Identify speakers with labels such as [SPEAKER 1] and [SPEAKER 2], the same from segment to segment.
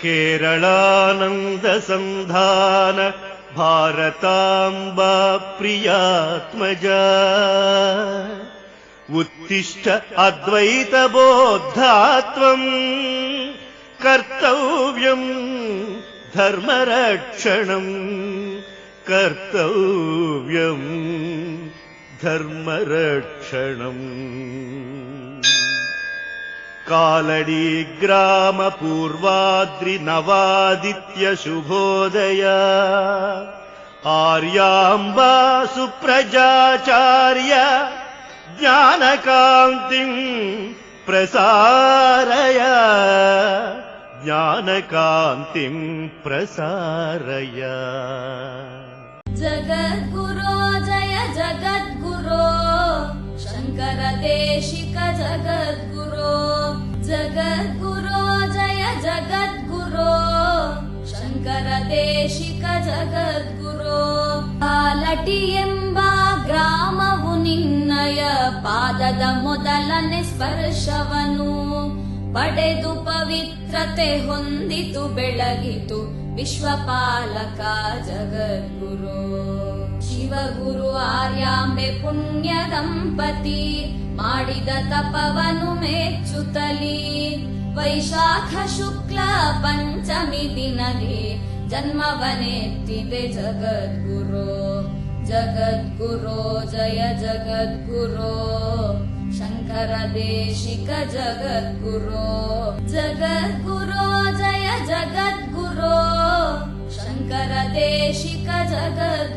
[SPEAKER 1] केरलानन्दसन्धान भारताम्बा प्रियात्मजा उत्तिष्ठ अद्वैतबोद्धात्वम् कर्तव्यम् धर्मरक्षणम् कर्तव्यम् धर्मरक्षणम्। कालडी ग्राम पूर्वाद्रि नवादित्य शुभोदय आर्याम्बा सुप्रजाचार्य ज्ञानकान्तिम् प्रसारय ज्ञानकान्तिम् प्रसारय।
[SPEAKER 2] जगद्गुरो जय जगद्गुरो शंकर देशिक जगद्गुरो जगद्गुरो जय जगद्गुरो शंकर देशिक जगद्गुरो। ಕಾಲಟಿ ಎಂಬ ಗ್ರಾಮವು ನಿನ್ನಯ ಪಾದದ ಮೊದಲನೇ ಸ್ಪರ್ಶವನು ಪಡೆದು ಪವಿತ್ರತೆ ಹೊಂದಿತು ಬೆಳಗಿತು ವಿಶ್ವಪಾಲಕ ಜಗದ್ಗುರು। ಶಿವಗುರು ಆರ್ಯಾಂಬೆ ಪುಣ್ಯ ದಂಪತಿ ಮಾಡಿದ ತಪವನು ಮೆಚ್ಚುತ್ತಲಿ ವೈಶಾಖ ಶುಕ್ಲ ಪಂಚಮಿ ದಿನದಿ ಜನ್ಮವನೆತ್ತಿದೆ ಜಗದ್ಗುರು। ಜಗದ್ಗುರೋ ಜಯ ಜಗದ್ಗುರೋ ಶಂಕರ ದೇಶಿಕ ಜಗದ್ಗುರೋ ಜಗದ್ಗುರೋ ಜಯ ಜಗದ್ಗುರೋ ಶಂಕರ ದೇಶಿಕ ಜಗದ್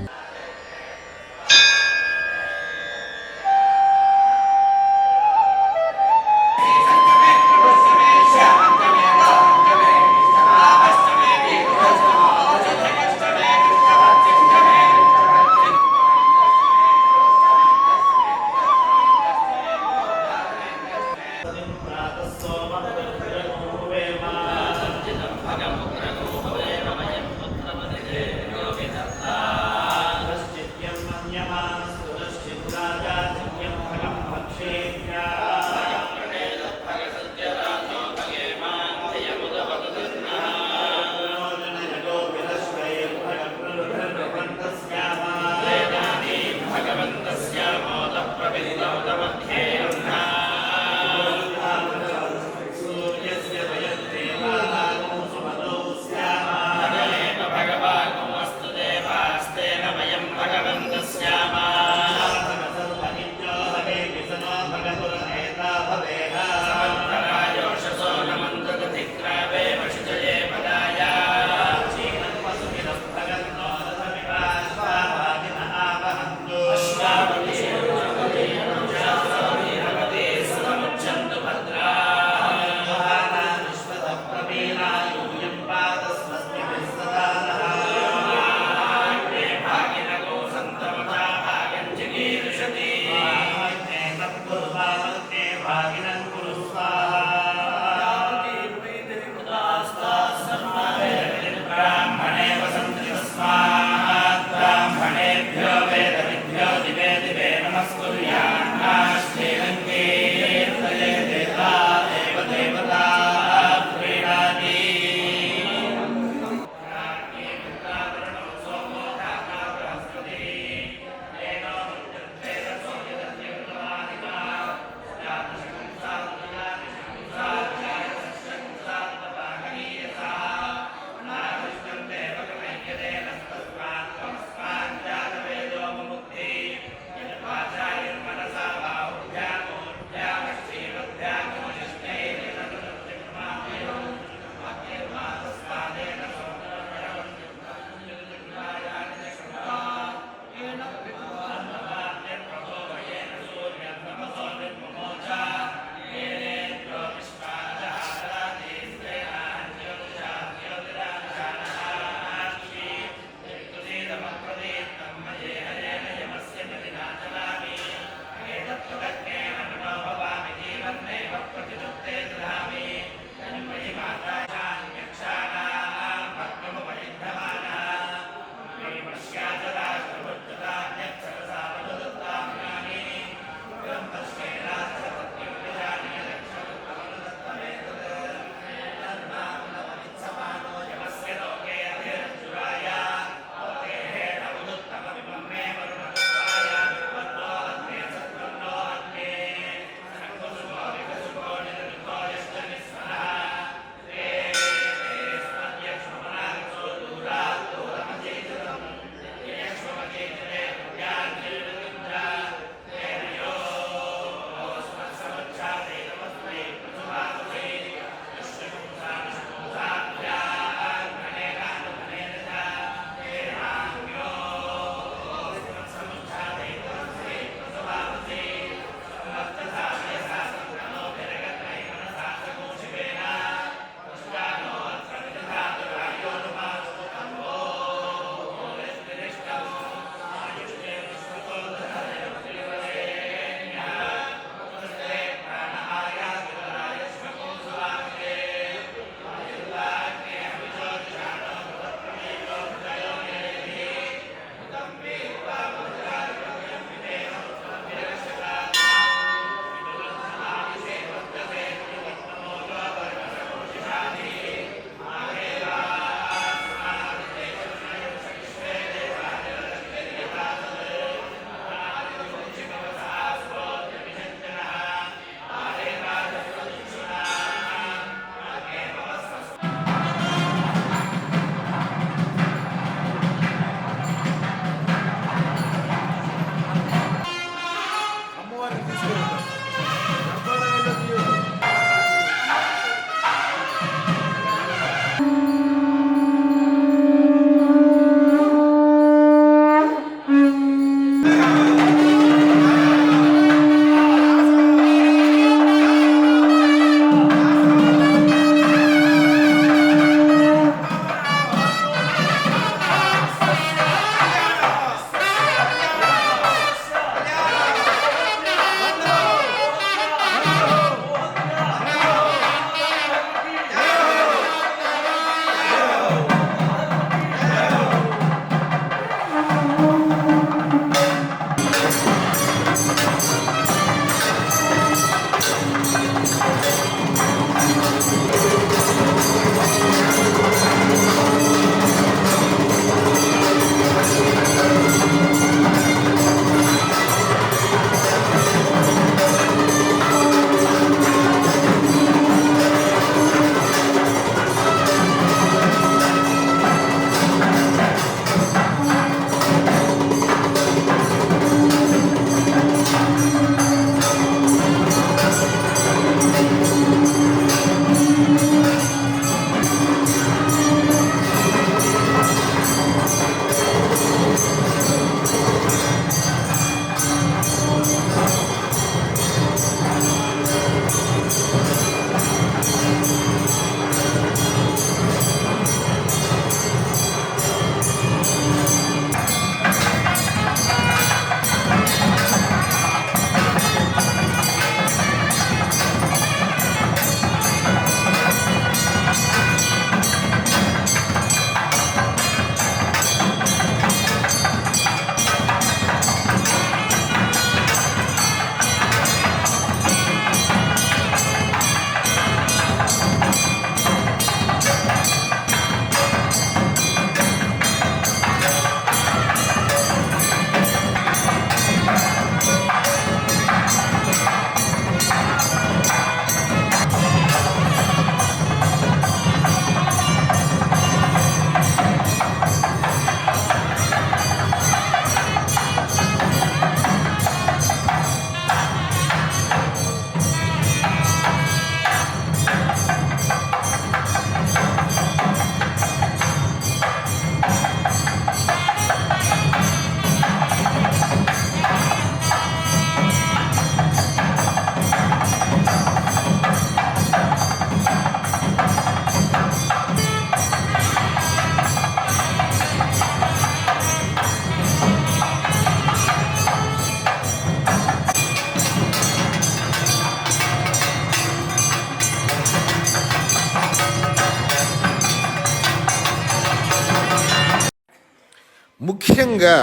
[SPEAKER 3] ముఖ్యంగా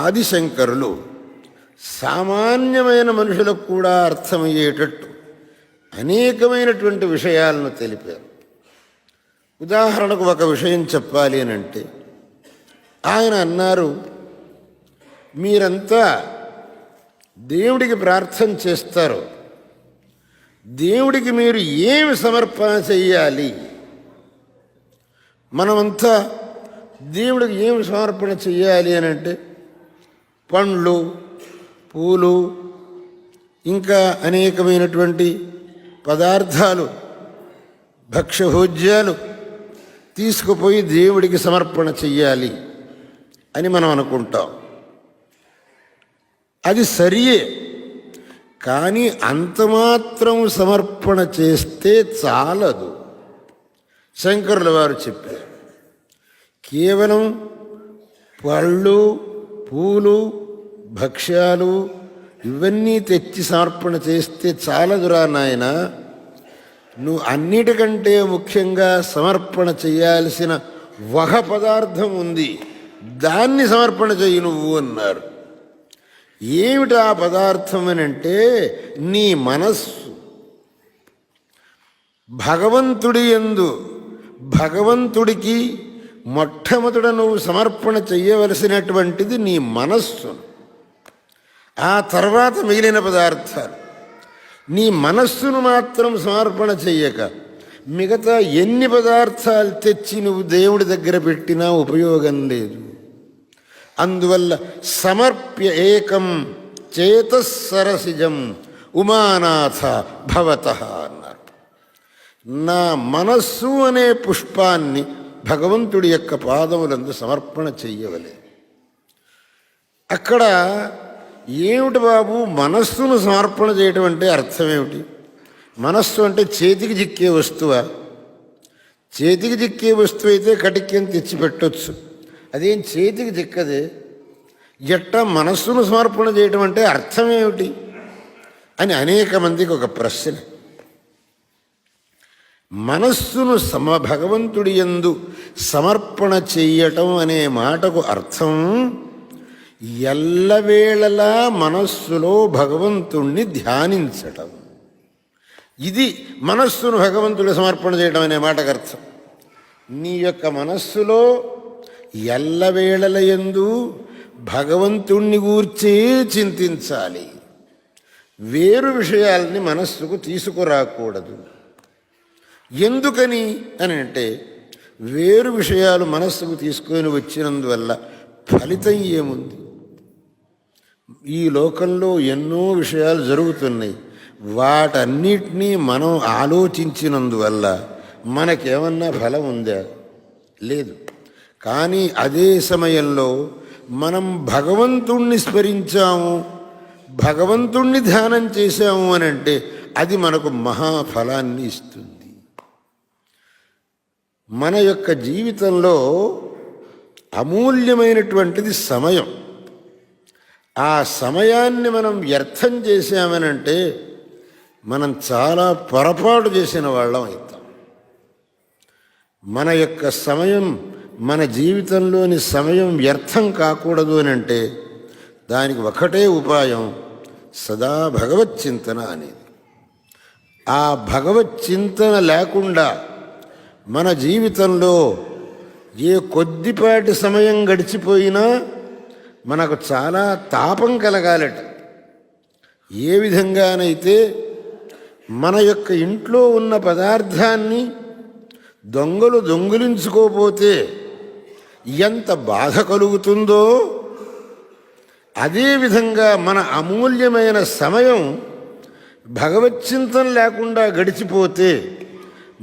[SPEAKER 3] ఆదిశంకరులు సామాన్యమైన మనుషులకు కూడా అర్థమయ్యేటట్టు అనేకమైనటువంటి విషయాలను తెలిపారు. ఉదాహరణకు ఒక విషయం చెప్పాలి అని అంటే ఆయన అన్నారు, మీరంతా దేవుడికి ప్రార్థన చేస్తారు, దేవుడికి మీరు ఏమి సమర్పణ చెయ్యాలి? మనమంతా దేవుడికి ఏమి సమర్పణ చెయ్యాలి అని అంటే పండ్లు, పూలు, ఇంకా అనేకమైనటువంటి పదార్థాలు, భక్ష్యభోజ్యాలు తీసుకుపోయి దేవుడికి సమర్పణ చెయ్యాలి అని మనం అనుకుంటాం. అది సరియే, కానీ అంతమాత్రం సమర్పణ చేస్తే చాలదు. శంకరుల వారు చెప్పారు, కేవలం పళ్ళు, పూలు, భక్ష్యాలు ఇవన్నీ తెచ్చి సమర్పణ చేస్తే చాలదురా నాయన, నువ్వు అన్నిటికంటే ముఖ్యంగా సమర్పణ చేయాల్సిన వహ పదార్థం ఉంది, దాన్ని సమర్పణ చెయ్యి నువ్వు అన్నారు. ఏమిటి ఆ పదార్థం అని అంటే నీ మనస్సు. భగవంతుడి యందు భగవంతుడికి మొట్టమొదట నువ్వు సమర్పణ చెయ్యవలసినటువంటిది నీ మనస్సు. ఆ తర్వాత మిగిలిన పదార్థాలు. నీ మనస్సును మాత్రం సమర్పణ చెయ్యక మిగతా ఎన్ని పదార్థాలు తెచ్చి నువ్వు దేవుడి దగ్గర పెట్టినా ఉపయోగం లేదు. అందువల్ల సమర్ప్య ఏకం చేతస్సరసిజం ఉమానాథ భవతః అన్నారు. నా మనస్సు అనే పుష్పాన్ని భగవంతుడి యొక్క పాదములందు సమర్పణ చెయ్యవలే. అక్కడ ఏమిటి బాబు మనస్సును సమర్పణ చేయటం అంటే అర్థం ఏమిటి? మనస్సు అంటే చేతికి చిక్కే వస్తువా? చేతికి చిక్కే వస్తువు అయితే కటిక్యం తెచ్చిపెట్టొచ్చు. అదేం చేతికి చిక్కదే. ఎట్టా మనస్సును సమర్పణ చేయటం అంటే అర్థం ఏమిటి అని అనేక మందికి ఒక ప్రశ్న. మనస్సును భగవంతుడి యందు సమర్పణ చెయ్యటం అనే మాటకు అర్థం ఎల్లవేళలా మనస్సులో భగవంతుణ్ణి ధ్యానించటం. ఇది మనస్సును భగవంతుడి సమర్పణ చేయడం అనే మాటకు అర్థం. నీ యొక్క మనస్సులో ఎల్లవేళల యందు భగవంతుణ్ణి గూర్చే చింతించాలి. వేరు విషయాల్ని మనస్సుకు తీసుకురాకూడదు. ఎందుకని అని అంటే వేరు విషయాలు మనస్సుకు తీసుకొని వచ్చినందువల్ల ఫలితం ఏముంది? ఈ లోకంలో ఎన్నో విషయాలు జరుగుతున్నాయి. వాటన్నిటినీ మనం ఆలోచించినందువల్ల మనకేమన్నా ఫలం ఉందా? లేదు. కానీ అదే సమయంలో మనం భగవంతుణ్ణి స్మరించాము, భగవంతుణ్ణి ధ్యానం చేశాము అని అంటే అది మనకు మహాఫలాన్ని ఇస్తుంది. మన యొక్క జీవితంలో అమూల్యమైనటువంటిది సమయం. ఆ సమయాన్ని మనం వ్యర్థం చేశామనంటే మనం చాలా పొరపాటు చేసిన వాళ్ళం అవుతాం. మన యొక్క సమయం, మన జీవితంలోని సమయం వ్యర్థం కాకూడదు అని అంటే దానికి ఒకటే ఉపాయం, సదా భగవచ్చింతన అనేది. ఆ భగవచ్చింతన లేకుండా మన జీవితంలో ఏ కొద్దిపాటి సమయం గడిచిపోయినా మనకు చాలా తాపం కలగాలట. ఏ విధంగానైతే మన యొక్క ఇంట్లో ఉన్న పదార్థాన్ని దొంగలు దొంగిలించుకోపోతే ఎంత బాధ కలుగుతుందో, అదేవిధంగా మన అమూల్యమైన సమయం భగవచ్చింతన లేకుండా గడిచిపోతే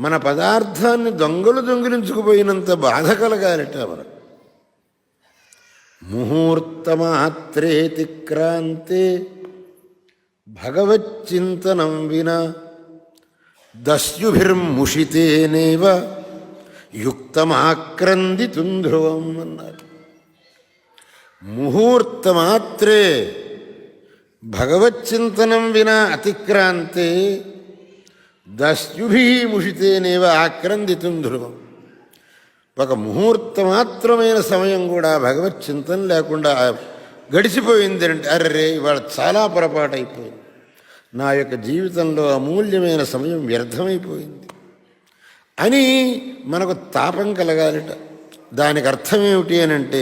[SPEAKER 3] మన పదార్థాన్ని దొంగలు దొంగిలించుకుపోయినంత బాధ కలగాలట మనకు. ముహూర్తమాత్రేతిక్రాంతే భగవచ్చింతనం వినా దస్యుభిర్ముషితేనేవ యుక్తమాక్రందితుం ధ్రువం అన్నారు. ముహూర్తమాత్రే భగవచ్చింతనం వినా అతిక్రాంతే దస్యుభి ముషితేనేవ ఆక్రందితుం ధ్రువం. ఒక ముహూర్తమాత్రమైన సమయం కూడా భగవచ్చింతన లేకుండా గడిచిపోయింది అంటే అర్రే ఇవాళ చాలా పొరపాటు అయిపోయింది, నా యొక్క జీవితంలో అమూల్యమైన సమయం వ్యర్థమైపోయింది అని మనకు తాపం కలగాలట. దానికి అర్థం ఏమిటి అని అంటే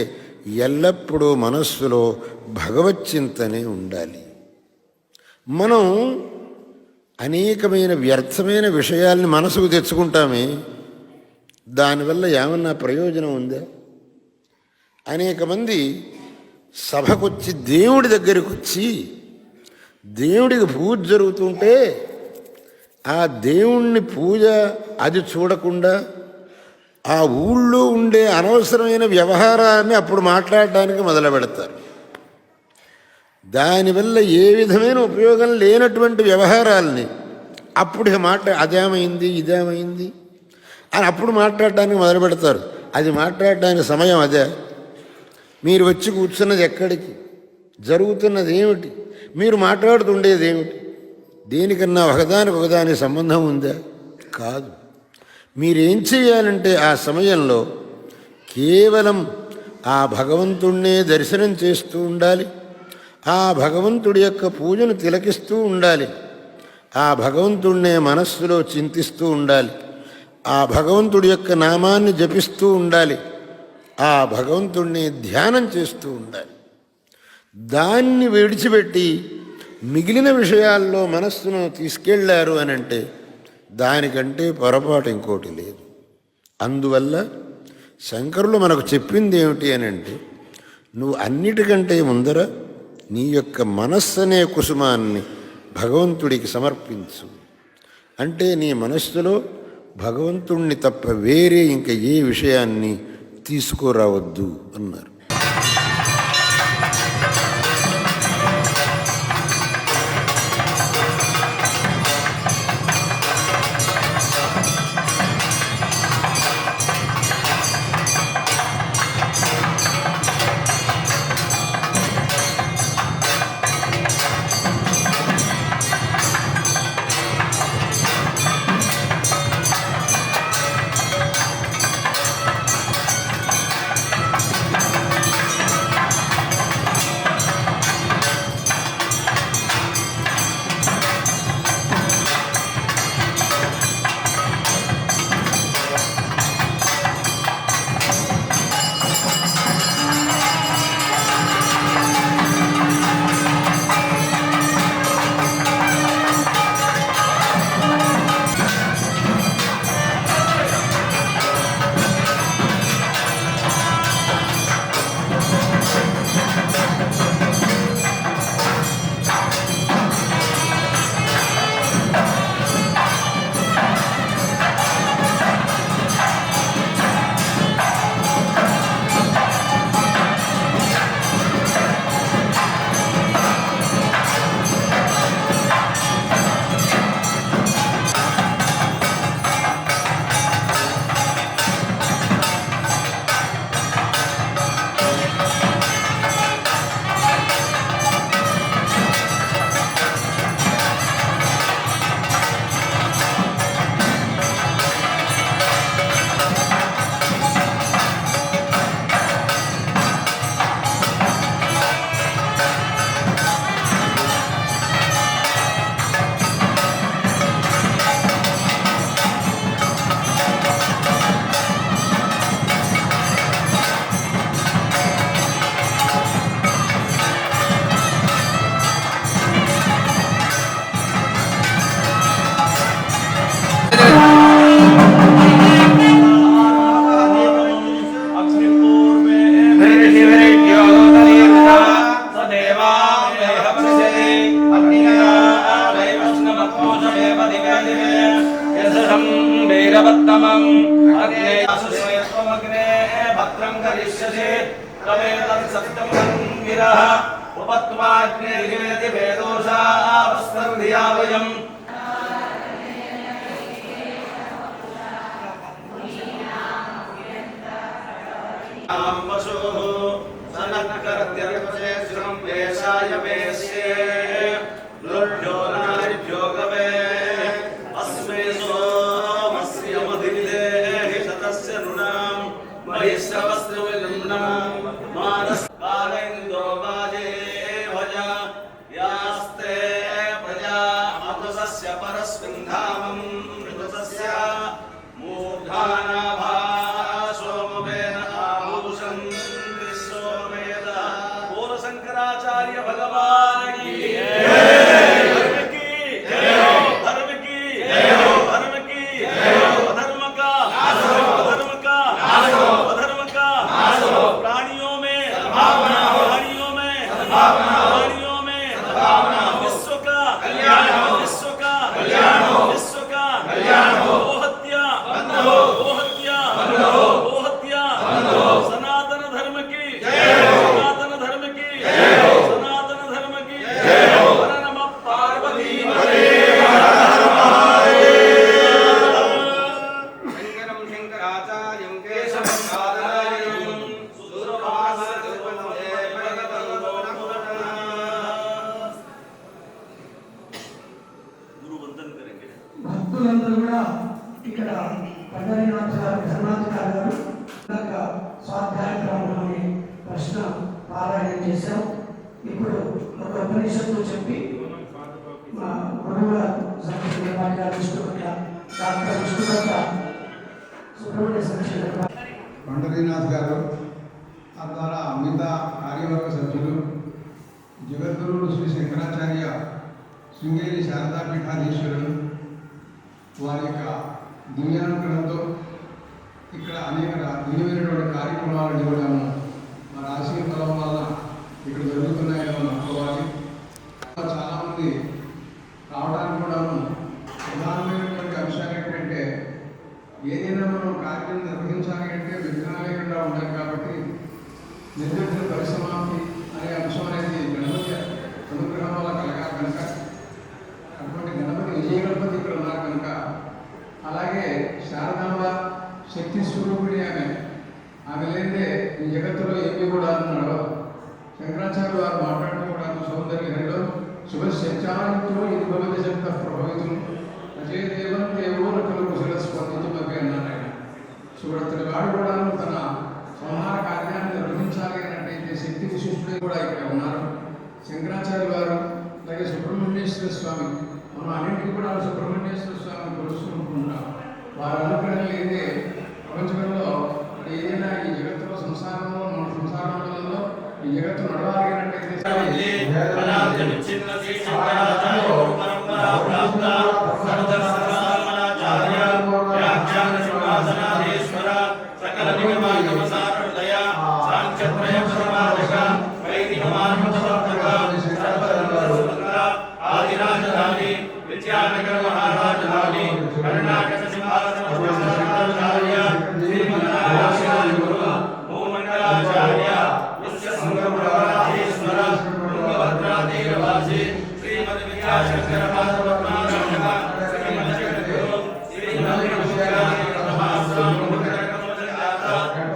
[SPEAKER 3] ఎల్లప్పుడూ మనస్సులో భగవచ్చింతనే ఉండాలి. మనం అనేకమైన వ్యర్థమైన విషయాల్ని మనసుకు తెచ్చుకుంటామే, దానివల్ల ఏమన్నా ప్రయోజనం ఉందా? అనేక మంది సభకొచ్చి దేవుడి దగ్గరికి వచ్చి దేవుడికి పూజ జరుగుతుంటే ఆ దేవుణ్ణి పూజ అది చూడకుండా ఆ ఊళ్ళో ఉండే అనవసరమైన వ్యవహారాన్ని అప్పుడు మాట్లాడడానికి మొదలు పెడతారు. దానివల్ల ఏ విధమైన ఉపయోగం లేనటువంటి వ్యవహారాల్ని అప్పుడు అదేమైంది ఇదేమైంది అని అప్పుడు మాట్లాడటానికి మొదలు పెడతారు. అది మాట్లాడడానికి సమయం అదే? మీరు వచ్చి కూర్చున్నది ఎక్కడికి? జరుగుతున్నది ఏమిటి? మీరు మాట్లాడుతుండేది ఏమిటి? దేనికన్నా ఒకదాని సంబంధం ఉందా? కాదు. మీరేం చేయాలంటే ఆ సమయంలో కేవలం ఆ భగవంతుణ్ణే దర్శనం చేస్తూ ఉండాలి, ఆ భగవంతుడి యొక్క పూజను తిలకిస్తూ ఉండాలి. ఆ భగవంతుడినే మనస్సులో చింతిస్తూ ఉండాలి. ఆ భగవంతుడి యొక్క నామాన్ని జపిస్తూ ఉండాలి. ఆ భగవంతుడిని ధ్యానం చేస్తూ ఉండాలి. దాన్ని విడిచిపెట్టి మిగిలిన విషయాల్లో మనస్సును తీసుకెళ్లారు అని అంటే దానికంటే పొరపాటు ఇంకోటి లేదు. అందువల్ల శంకరులు మనకు చెప్పింది ఏమిటి అని అంటే, నువ్వు అన్నిటికంటే ముందర నీ యొక్క మనస్సు అనే కుసుమాన్ని భగవంతుడికి సమర్పించు. అంటే నీ మనస్సులో భగవంతుణ్ణి తప్ప వేరే ఇంకా ఏ విషయాన్ని తీసుకురావద్దు అన్నారు.
[SPEAKER 4] భక్తులందరూ కూడా ఇక్కడ పండరీనాథ్ గారు ధర్మాధికారి గారు స్వాధ్యాయ క్రమంలోని ప్రశ్న పారాయణం చేశాం. ఇప్పుడు ఒక ఉపనిషత్తు చెప్పి మా గురువుల సంక్షేమ విష్ణుపట్ల డాక్టర్ విష్ణుపట్ల సుబ్రహ్మణ్య సంక్షేమ
[SPEAKER 5] పండరీనాథ్ గారు తద్వారా మిగతా కార్యవర్గ సభ్యులు జగద్గురువులు శ్రీ శంకరాచార్య శృంగేరి శారదాపీఠాధీశ్వరులు వారి యొక్క దివ్యానుగ్రహంతో ఇక్కడ అనేక దివ్యమైనటువంటి కార్యక్రమాలను కూడాను వారి ఆశీర్వాదం వల్ల ఇక్కడ జరుగుతున్నాయని మనం అనుకోవాలి. చాలామంది రావడానికి కూడాను ప్రధానమైనటువంటి అంశాలు ఏంటంటే ఏదైనా మనం కార్యం నిర్వహించాలి అంటే విఘ్నాలు లేకుండా ఉండాలి. కాబట్టి నిర్దిష్ట పరిసమాప్తి అనే అంశం అనేది గణపతి అనుగ్రహం వల్ల కలగాలి కనుక అటువంటి గణపతి విజయ గణపతి ఇక్కడ ఉన్నారు కనుక, అలాగే శారదాంబ శక్తి స్వరూపిణి ఆమె లేదే ఈ జగత్తులో ఏమీ కూడా అన్నాడు. శంకరాచార్య వారు మాట్లాడుతూ కూడా సౌందర్య హరిలో శుభశక్తిలో ఇది భగవతి శక్త ప్రభావితులు అజయదేవం దేవో రకలు కుశల స్పందించమని అన్నారు ఆయన. సుబ్రతడి వాడు కూడా తన సంహార కార్యాన్ని నిర్వహించాలి అన్నట్టయితే శక్తి విశిష్టుడు కూడా ఇక్కడ ఉన్నారు. శంకరాచార్య వారు అలాగే సుబ్రహ్మణ్యేశ్వర స్వామి, మనం అన్నింటికి కూడా సుబ్రహ్మణ్యేశ్వర స్వామిని కొలుసుకుంటున్నాం. వారి అనుగ్రహం లేదే ప్రపంచంలో ఏదైనా ఈ జగత్తులో సంసారంలో మన సంసారంలో ఈ జగత్తు నడవాలి అన్నట్టయితే
[SPEAKER 6] విద్యానగర మహారాజధాని కర్ణాటక సింహాసనాచార్య భూమండలాచార్య విశ్వసంగమరాధీశ్వర తుంగభద్రాతీరవాసి శ్రీమద్ విద్యాశంకర మాధవత్మారాయణ శ్రీమద్ జగద్గురు శ్రీమద్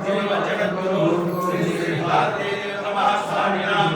[SPEAKER 6] శ్రీమద్ జగద్గురు శ్రీ శ్రీ భారతీ మహాస్వామినాం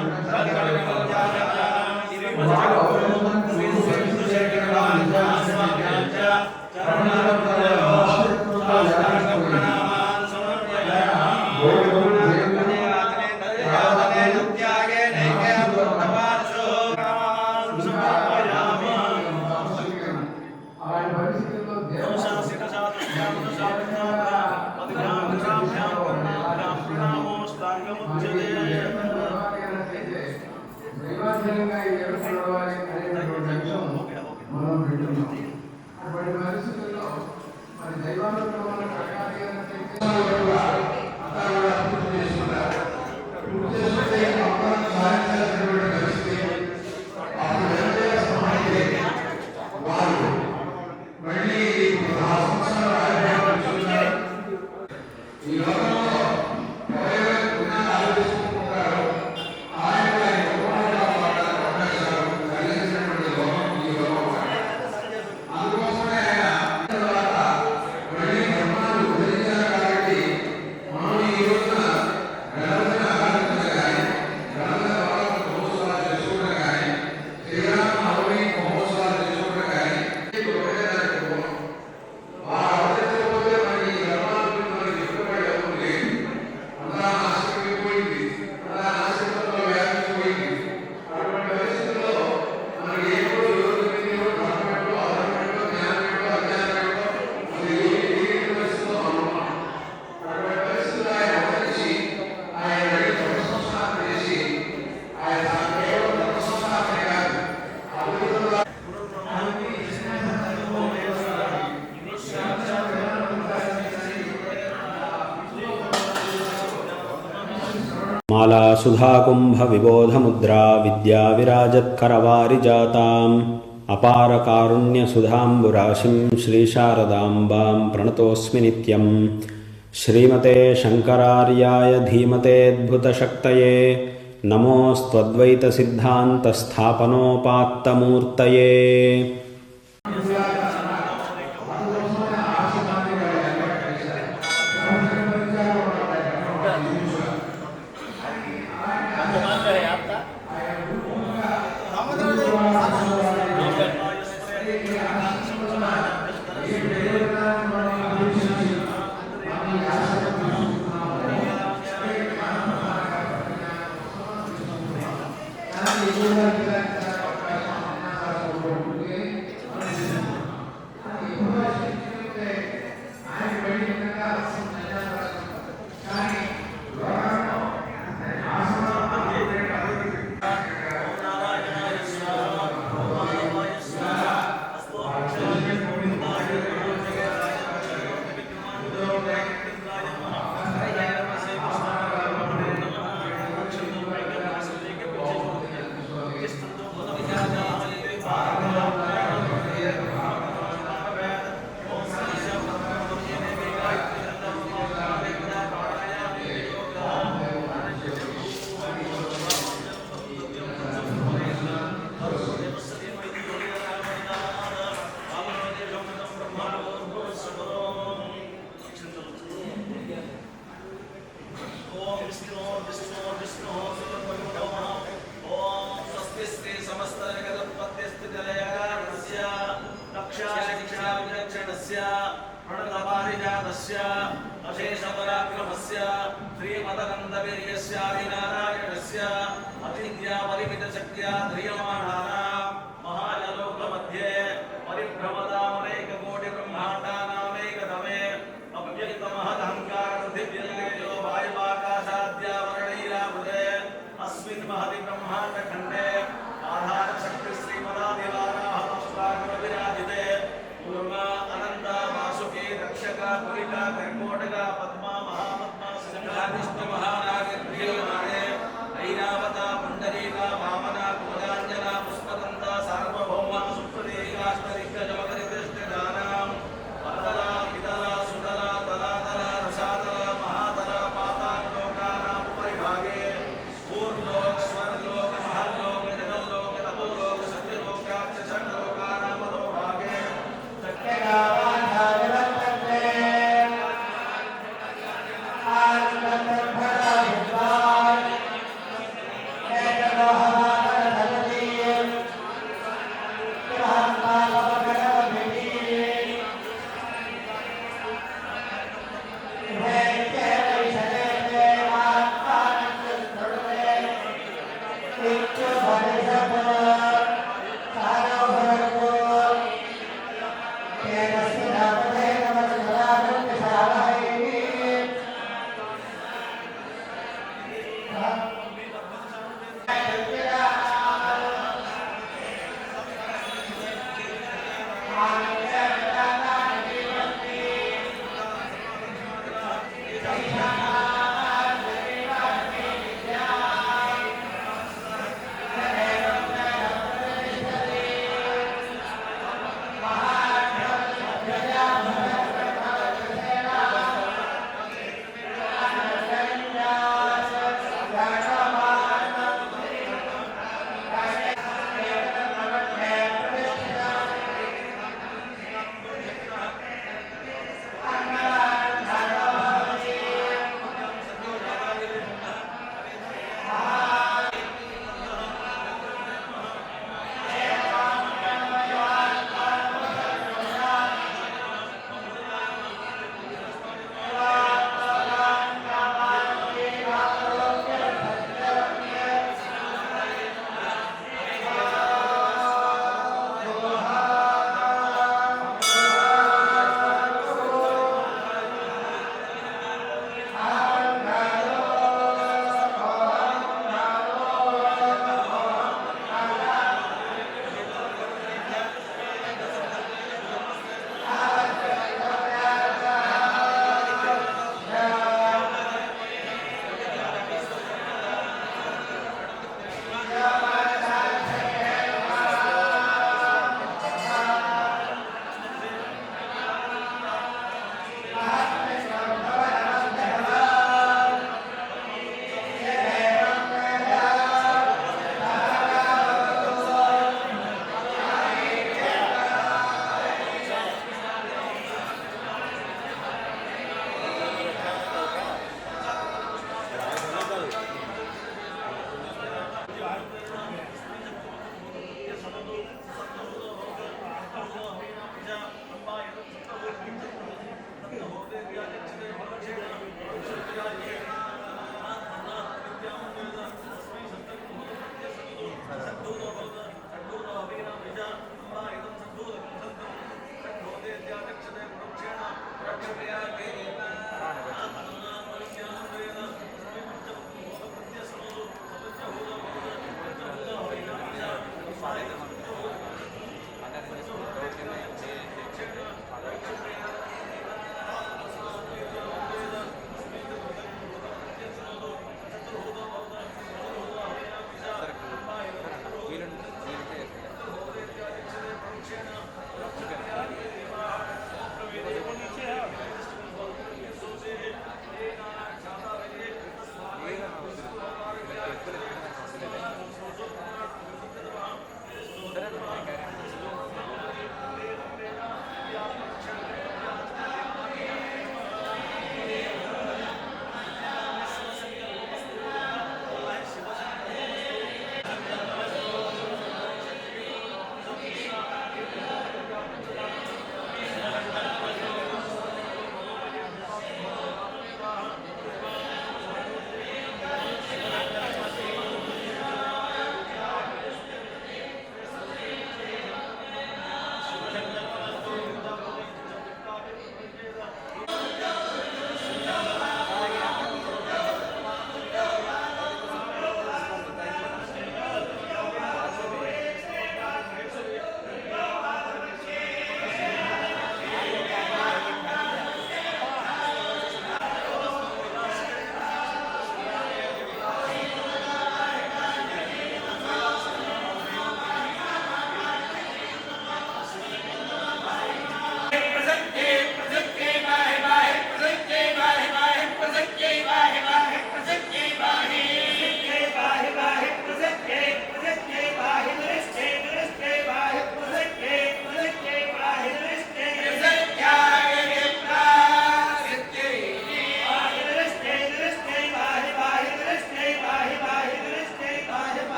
[SPEAKER 7] माला सुधाकुंभ विबोध मुद्रा विद्या विराजत्करवारिजाताम् अपार कारुण्य सुधाम्बुराशिं श्रीशारदाम्बां प्रणतोऽस्मि नित्यम्। श्रीमते शंकरार्याय धीमतेऽद्भुतशक्तये नमोऽस्त्वद्वैत सिद्धान्त स्थापनोपात्तमूर्तये।
[SPEAKER 6] ब्रह्मणस्य अशेषपराक्रमस्य श्रीमदनन्दवीर्यस्य आदिनारायणस्य अचिन्त्यापरिमितशक्त्या ध्रियमाणानां महाजलोकमध्ये परिभ्रमदामनेककोटिब्रह्माण्डानामेकतमे अव्यक्तमहदहङ्कारपृथिव्यल्लेजो वायुवाकाशाद्यावरणैरावृते अस्मिन् महति ब्रह्माण्डखण्डे आधारशक्ति श्रीमदादिवाराहतस्वागतविराजिते पूर्व अनन्त वासुकी रक्षक पुलिक कर्कोटक पद्मा महापद्मा सिंहादिष्ट महानागर्भीयमाणे ऐरावता पुण्डरीका वामना कुमदाञ्जना पुष्पदन्ता सार्वभौमा सुप्रतीकाष्टदिग्गजमकरिदृष्टिदानां वरदला विदला सुदला तलातला रसातला महातला पातालोकानां परिभागे पूर्वलोक स्वर्गलोक महल्लोक जगल्लोक तपोलोक सत्यलोकाच्च षड्लोकानां अधोभागे
[SPEAKER 4] आनंद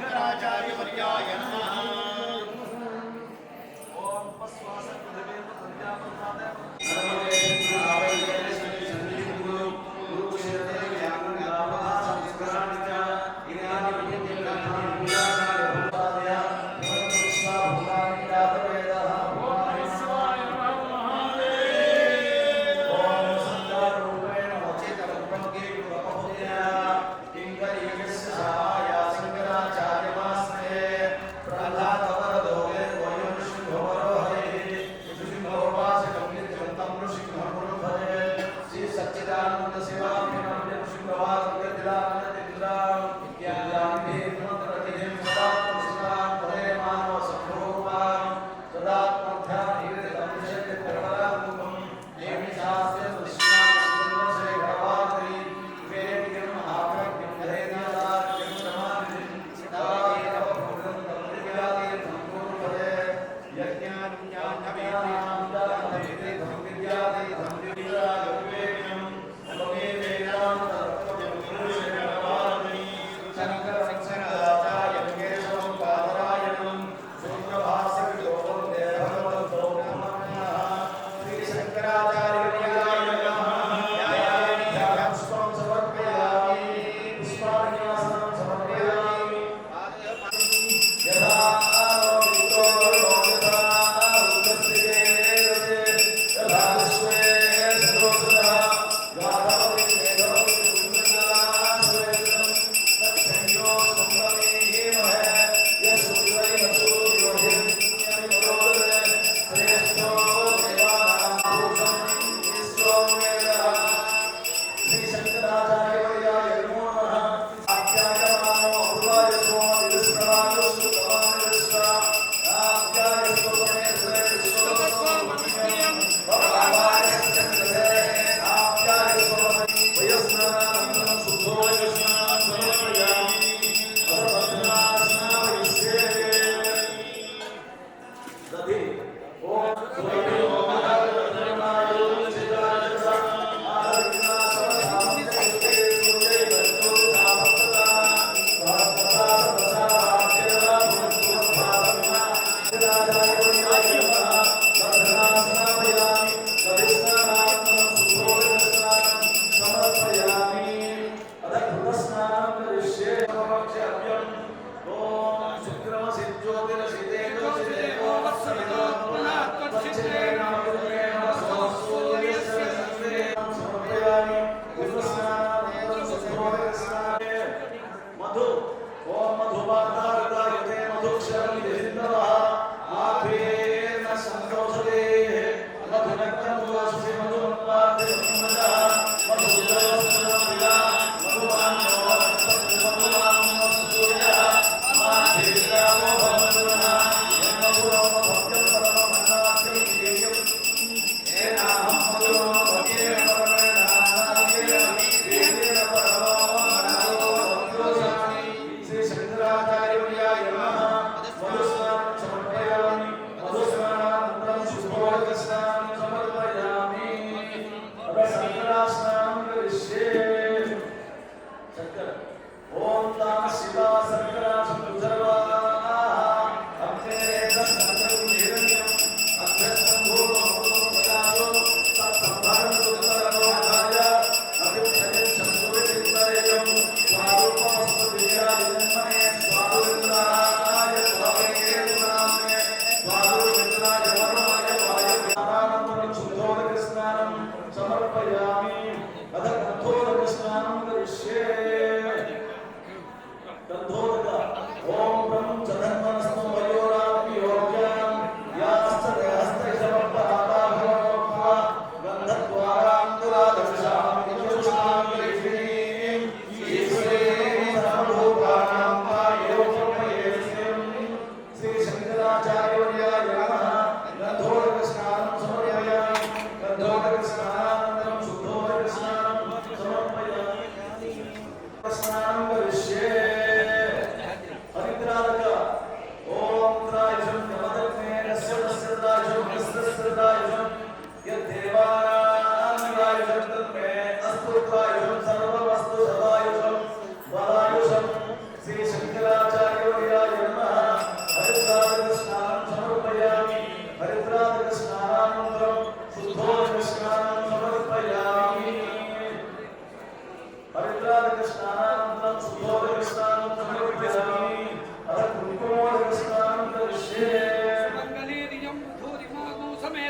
[SPEAKER 6] శంకరాచార్యవర్యాయ నమః. ఓం పస్వాస పృథివీ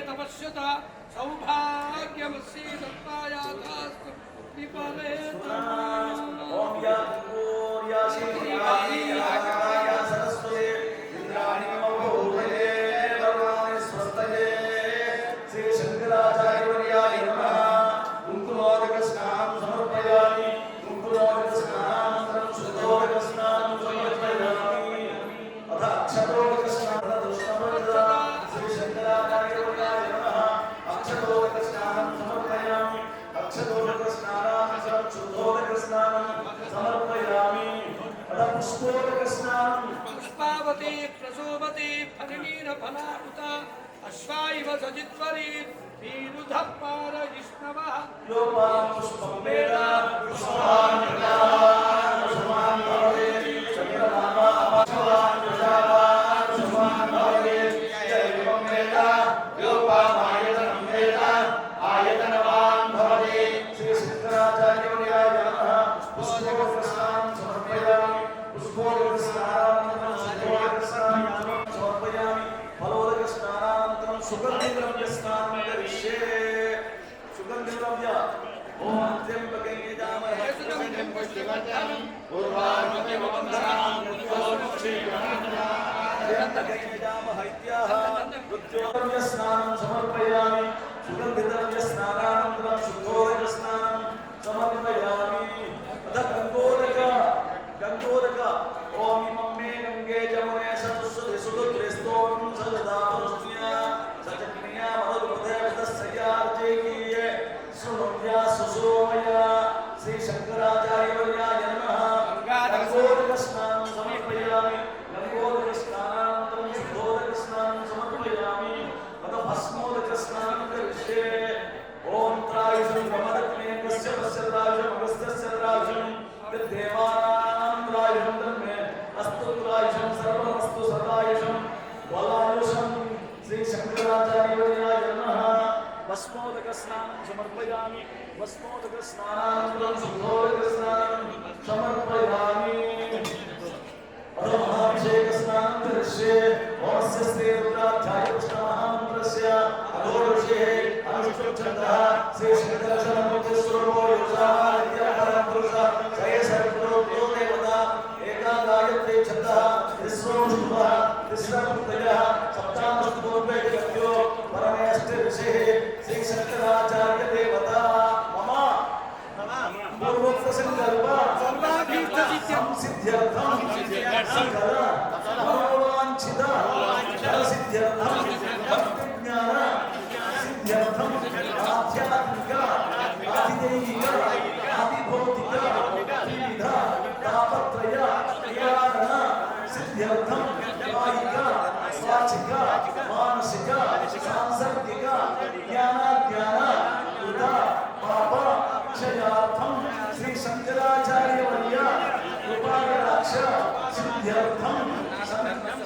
[SPEAKER 8] तपस्यत सौभाग्यमस्ये दत्तायाथास्तु विपरेतम्
[SPEAKER 6] ओम या गौर्या श्रीवाणी आकाया सरस्वती इंद्राणी नमोभूतये भगवान् स्वस्तये श्री शंकराचार्यवर्याय नमः कुंकुमोदकस्नानं समर्पयामि कुंकुमोदकस्नानं शुद्धोदकस्नानं समर्पयामि अथ अक्षतोदकस्नानं दुष्टमर्दा श्री शंकराचार्यवर्याय नमः अक्षतोदकस्नानं समर्पयामि अक्षतोदकस्नानं शुद्धोदकस्नानं समर्पयामि अथ पुष्पोदकस्नानं
[SPEAKER 8] पुष्पावती प्रसोवती फलनीरफलावृत अश्वाइव सजित्वरी वीरुधप्पार विष्णवः
[SPEAKER 6] योपां पुष्पं वेद पुष्पान् प्रजावान् पुष्पान् भवेत् चन्द्रमामा अपाश्वान् प्रजावान् पुष्पान् भवेत् एवं वेद योपामायतनं वेद आयतनवान् भवेत् श्री शंकराचार्यवर्याय नमः पुष्पोदकस्नानं समर्पयामि पुष्पोदकस्नानानन्तरं शुद्धोदकस्नानं समर्पयामि फलोदकस्नानानन्तरं सुगन्धिद्रव्यस्नानं करिष्ये सुगन्धिद्रव्य ॐ त्र्यम्बके यजामहे द्रव्यस्नानं समर्पयामि सुगन्धिद्रव्यस्नानानन्तरं शुद्धोदकस्नानं समर्पयामि अथ गङ्गोदक ॐ इमं मे गङ्गे जमुने सतुषुधे सुदुद्रेस्तों सददातुष्ण्या सचक्रिया मधुपदेवतस्यार्जेकीये सुनव्या सुसोमया श्री शंकराचार्यवर्याय नमः गङ्गोदकस्नानं समर्पयामि गङ्गोदकस्नानानन्तरं शुद्धोदकस्नानं समर्पयामि अथ भस्मोदकस्नानं करिष्ये ॐ त्रायुषं ब्रह्मदग्ने कश्यपस्य त्रायुषम् अगस्त्यस्य त्रायुषम् देवानां त्रायुषं तन्मे अस्तु त्रायुषं सर्वमस्तु सदायुषं वलायुषं श्री शंकराचार्यवर्याय नमः भस्मोदकस्नानं समर्पयामि भस्मोदकस्नानानन्तरं शुद्धोदकस्नानं समर्पयामि अथ महाभिषेकस्नानं करिष्ये ओमस्य श्री रुद्राध्याय कृष्णमहामन्त्रस्य अघोषे अनुष्ठुप्छन्दः श्री शंकरचरणमुक्तिस्वरूपो योषादित्यपरमपुरुषः जयसर्वो देवता एकागायत्रे छन्दः विश्वोषुभः तिस्रमुक्तयः सप्तामस्तुभ्यो परमेष्टिऋषिः श्री शंकराचार्य देवता मम पूर्वोक्तसङ्कल्प संसिद्ध्यर्थं सकल मनोवाञ्छित फलसिद्ध्यर्थं भक्तिज्ञान सिद्ध्यर्थं आध्यात्मिक आधिदैहिक आदिभौतिक विविध तापत्रय निवारण सिद्ध्यर्थं कायिक वाचिक मानसिक सांसर्गिक ज्ञानाज्ञान कृत पाप क्षयार्थं श्री शंकराचार्यवर्य कृपाकटाक्ष सिद्ध्यर्थं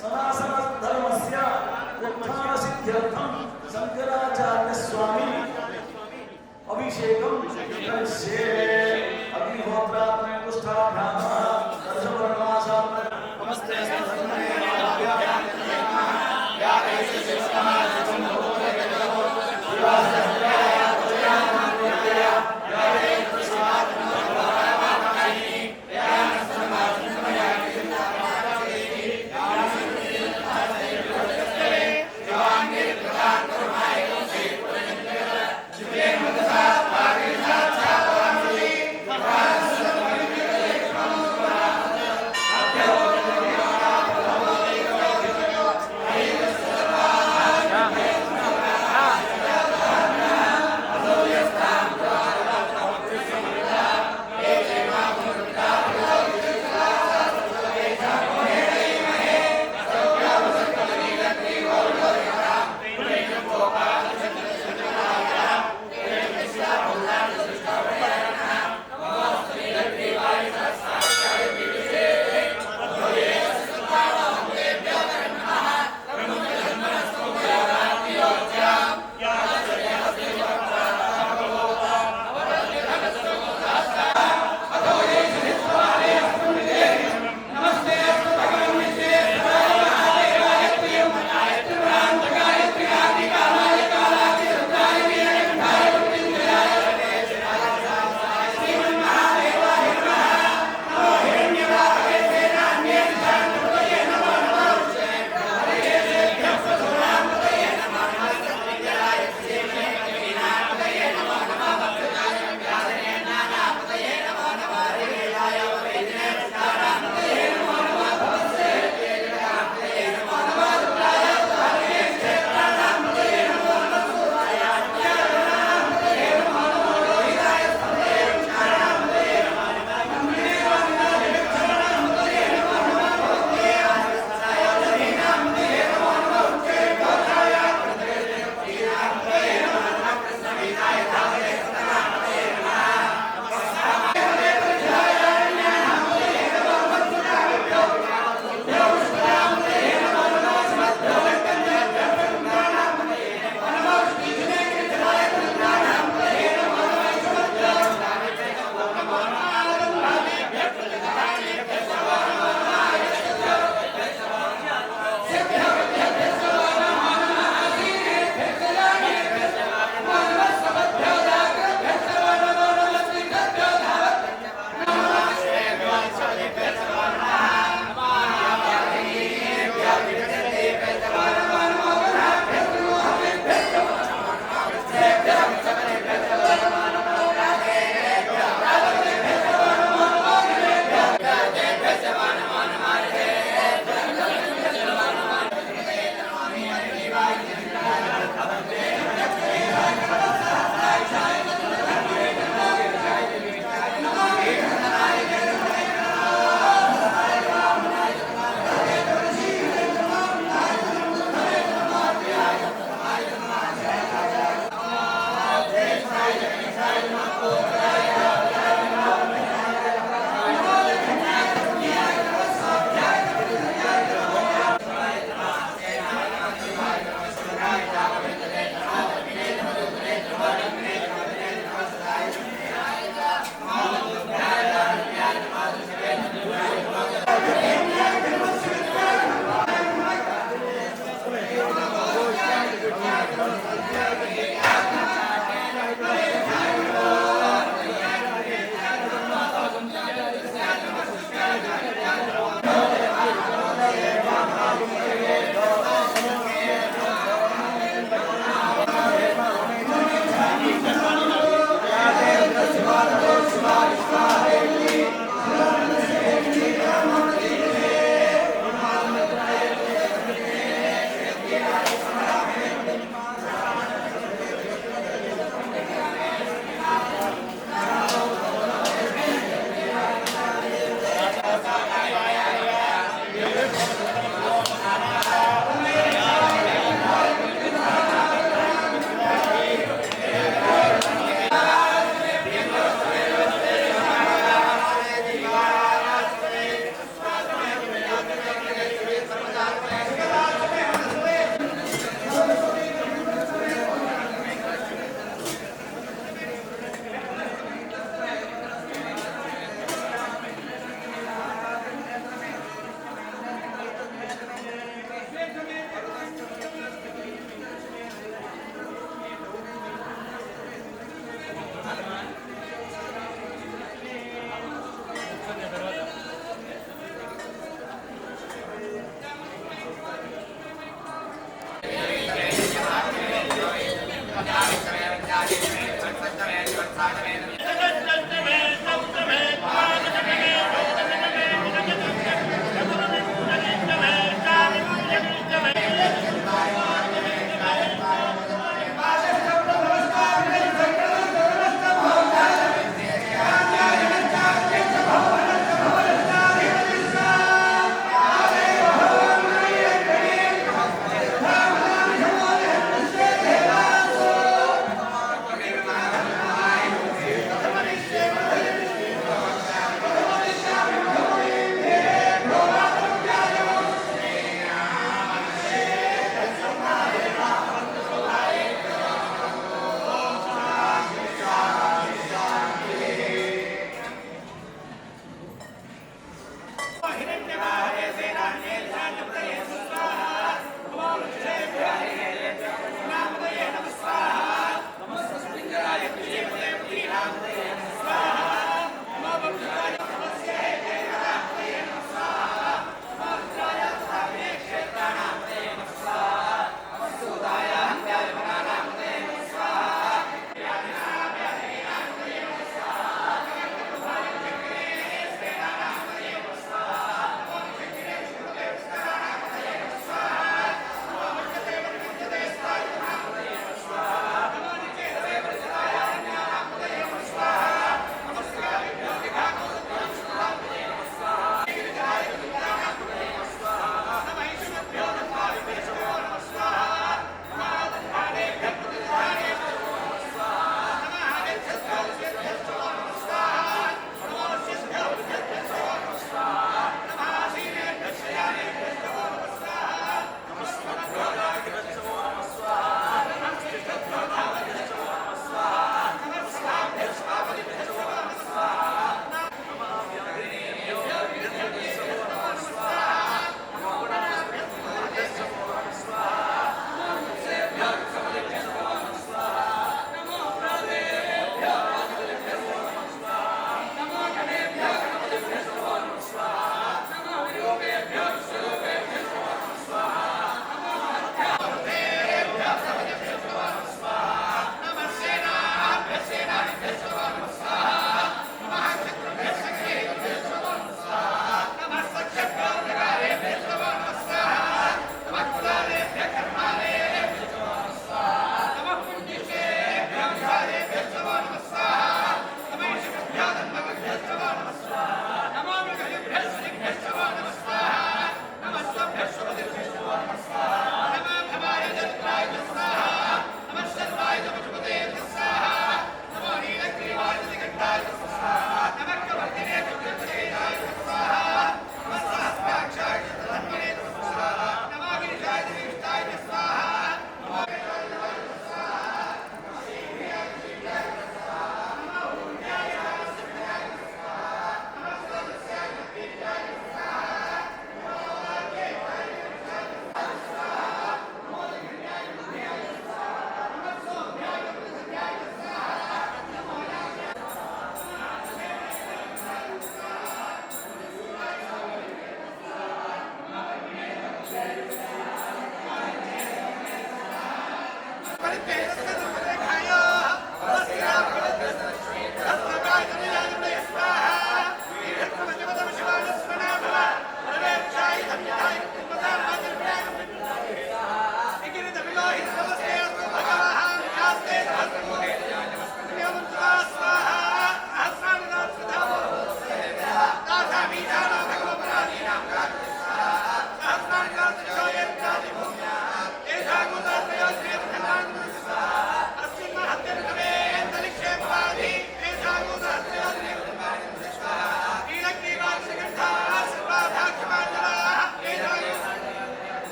[SPEAKER 6] सनातन धर्मस्य उत्थान सिद्ध्यर्थं शंकराचार्य स्वामी अभिषेकं करिष्ये अग्निहोत्रात्मने कुष्ठाभ्यामः दर्शवर्णमासात्मने नमस्ते
[SPEAKER 9] Jai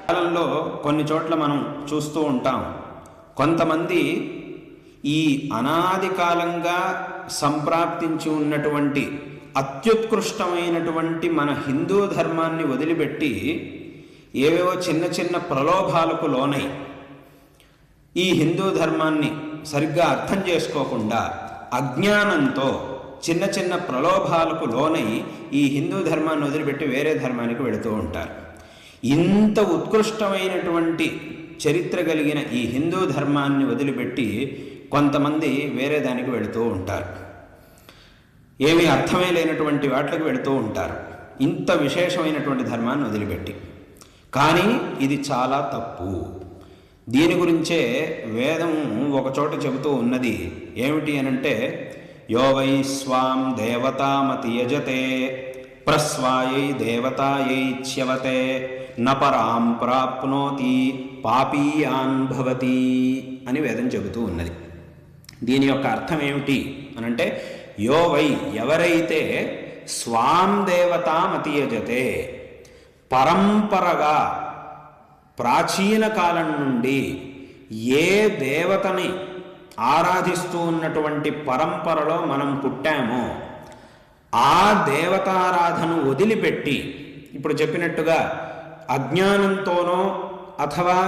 [SPEAKER 7] కాలంలో కొన్ని చోట్ల మనం చూస్తూ ఉంటాం, కొంతమంది ఈ అనాది కాలంగా సంప్రాప్తించి ఉన్నటువంటి అత్యుత్కృష్టమైనటువంటి మన హిందూ ధర్మాన్ని వదిలిపెట్టి ఏవేవో చిన్న చిన్న ప్రలోభాలకు లోనై ఈ హిందూ ధర్మాన్ని సరిగ్గా అర్థం చేసుకోకుండా అజ్ఞానంతో చిన్న చిన్న ప్రలోభాలకు లోనై ఈ హిందూ ధర్మాన్ని వదిలిపెట్టి వేరే ధర్మానికి వెళుతూ ఉంటారు. ఇంత ఉత్కృష్టమైనటువంటి చరిత్ర కలిగిన ఈ హిందూ ధర్మాన్ని వదిలిపెట్టి కొంతమంది వేరే దానికి వెళుతూ ఉంటారు. ఏమీ అర్థమే లేనటువంటి వాటికి వెళుతూ ఉంటారు, ఇంత విశేషమైనటువంటి ధర్మాన్ని వదిలిపెట్టి. కానీ ఇది చాలా తప్పు. దీని గురించే వేదం ఒకచోట చెబుతూ ఉన్నది. ఏమిటి అనంటే, యో వై స్వాం దేవతామతి యజతే ప్రస్వాయై దేవతాయై చ్యవతే నపరాం ప్రాప్నోతి పాపీయాన్ భవతి అని వేదం చెబుతూ ఉన్నది. దీని యొక్క అర్థం ఏమిటి అనంటే, యో వై ఎవరైతే స్వాం దేవతామతి యజతే పరంపరగా ప్రాచీన కాలం నుండి ఏ దేవతని ఆరాధిస్తూ ఉన్నటువంటి పరంపరలో మనం పుట్టామో ఆ దేవతారాధను వదిలిపెట్టి, ఇప్పుడు చెప్పినట్టుగా అజ్ఞానంతోనో అథవా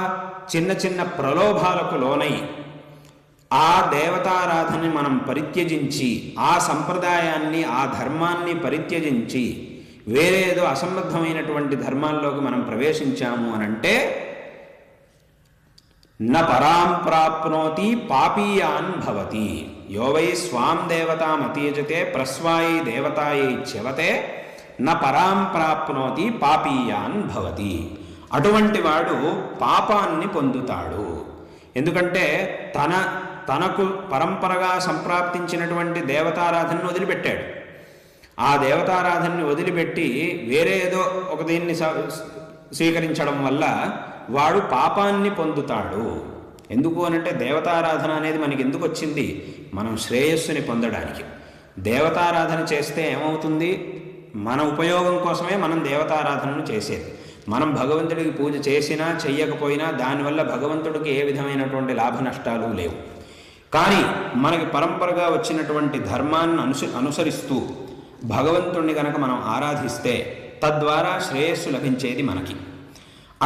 [SPEAKER 7] చిన్న చిన్న ప్రలోభాలకు లోనై ఆ దేవతారాధనని మనం పరిత్యజించి, ఆ సంప్రదాయాన్ని ఆ ధర్మాన్ని పరిత్యజించి వేరేదో అసంబద్ధమైనటువంటి ధర్మాల్లోకి మనం ప్రవేశించాము అనంటే న పరాం ప్రాప్నోతి పాపీయాన్ భవతి. యో వై స్వాం దేవతామతీయజతే ప్రస్వాయి దేవతాయై చ్యవతే న పరాం ప్రాప్నోతి పాపీయాన్ భవతి. అటువంటి వాడు పాపాన్ని పొందుతాడు. ఎందుకంటే తనకు పరంపరగా సంప్రాప్తించినటువంటి దేవతారాధనను వదిలిపెట్టాడు. ఆ దేవతారాధనని వదిలిపెట్టి వేరే ఏదో ఒక దీన్ని స్వీకరించడం వల్ల వాడు పాపాన్ని పొందుతాడు. ఎందుకు అనంటే, దేవతారాధన అనేది మనకి ఎందుకు వచ్చింది? మనం శ్రేయస్సుని పొందడానికి. దేవతారాధన చేస్తే ఏమవుతుంది? మన ఉపయోగం కోసమే మనం దేవతారాధనను చేసేది. మనం భగవంతుడికి పూజ చేసినా చెయ్యకపోయినా దానివల్ల భగవంతుడికి ఏ విధమైనటువంటి లాభ నష్టాలు లేవు. కానీ మనకి పరంపరగా వచ్చినటువంటి ధర్మాన్ని అనుసరిస్తూ భగవంతుణ్ణి కనుక మనం ఆరాధిస్తే తద్వారా శ్రేయస్సు లభించేది మనకి.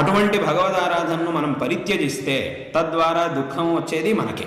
[SPEAKER 7] అటువంటి భగవదారాధనను మనం పరిత్యజిస్తే తద్వారా దుఃఖం వచ్చేది మనకి.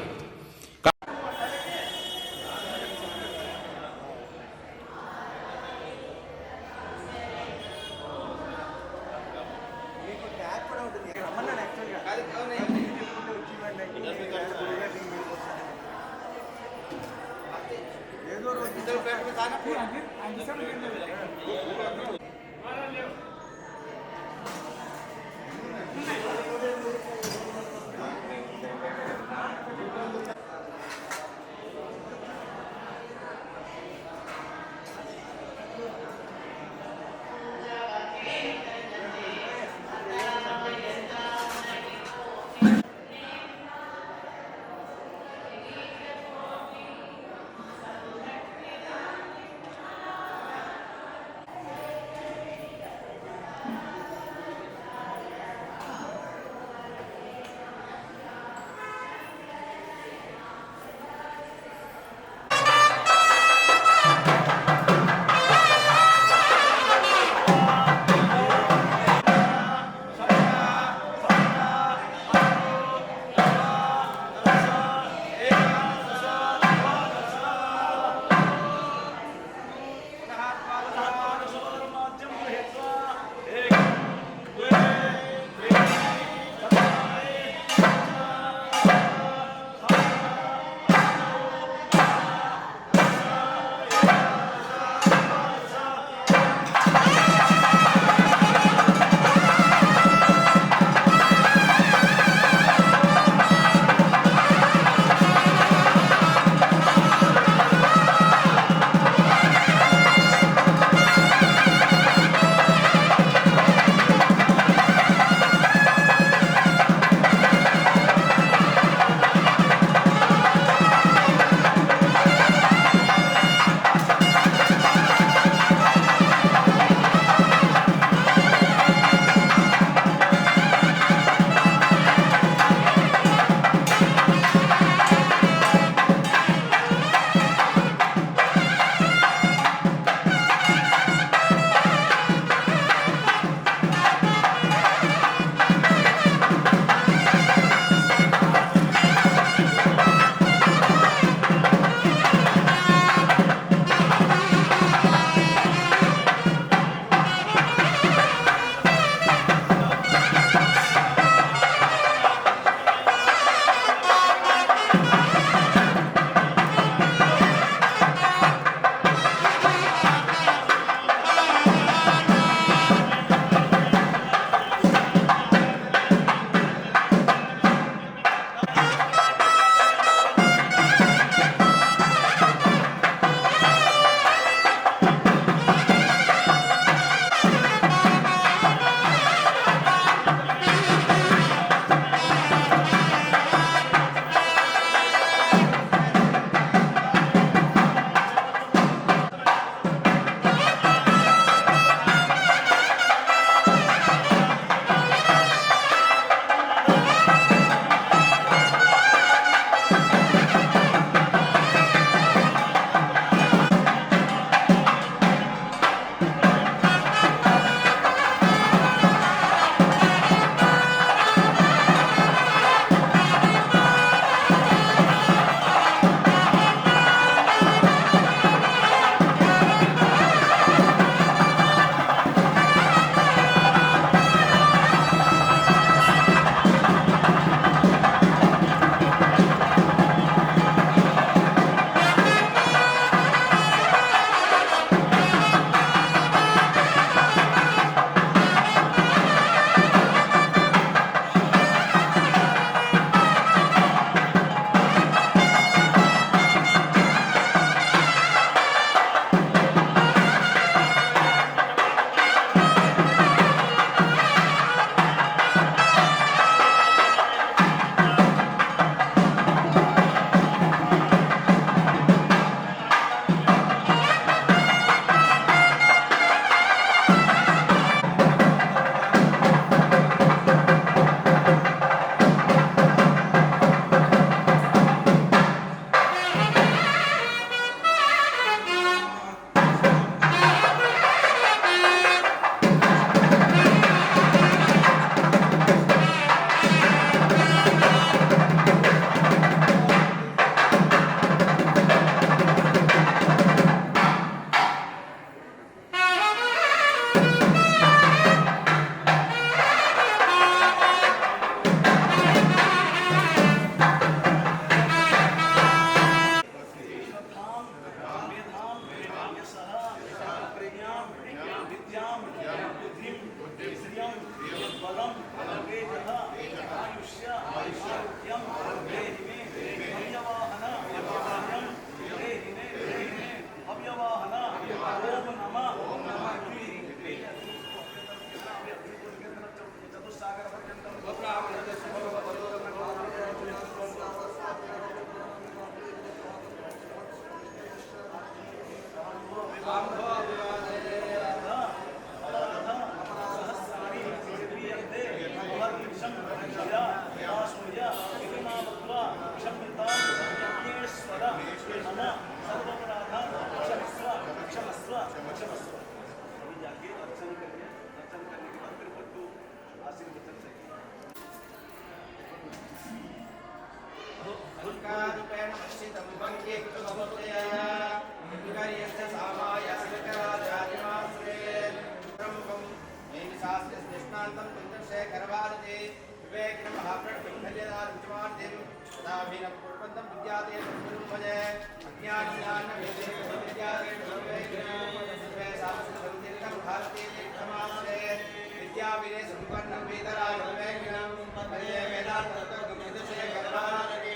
[SPEAKER 6] विद्याविने संपन्नं वेदराजं वेङ्गनं वन्दे वेदान्ततत्त्वज्ञानविषयकर्माणि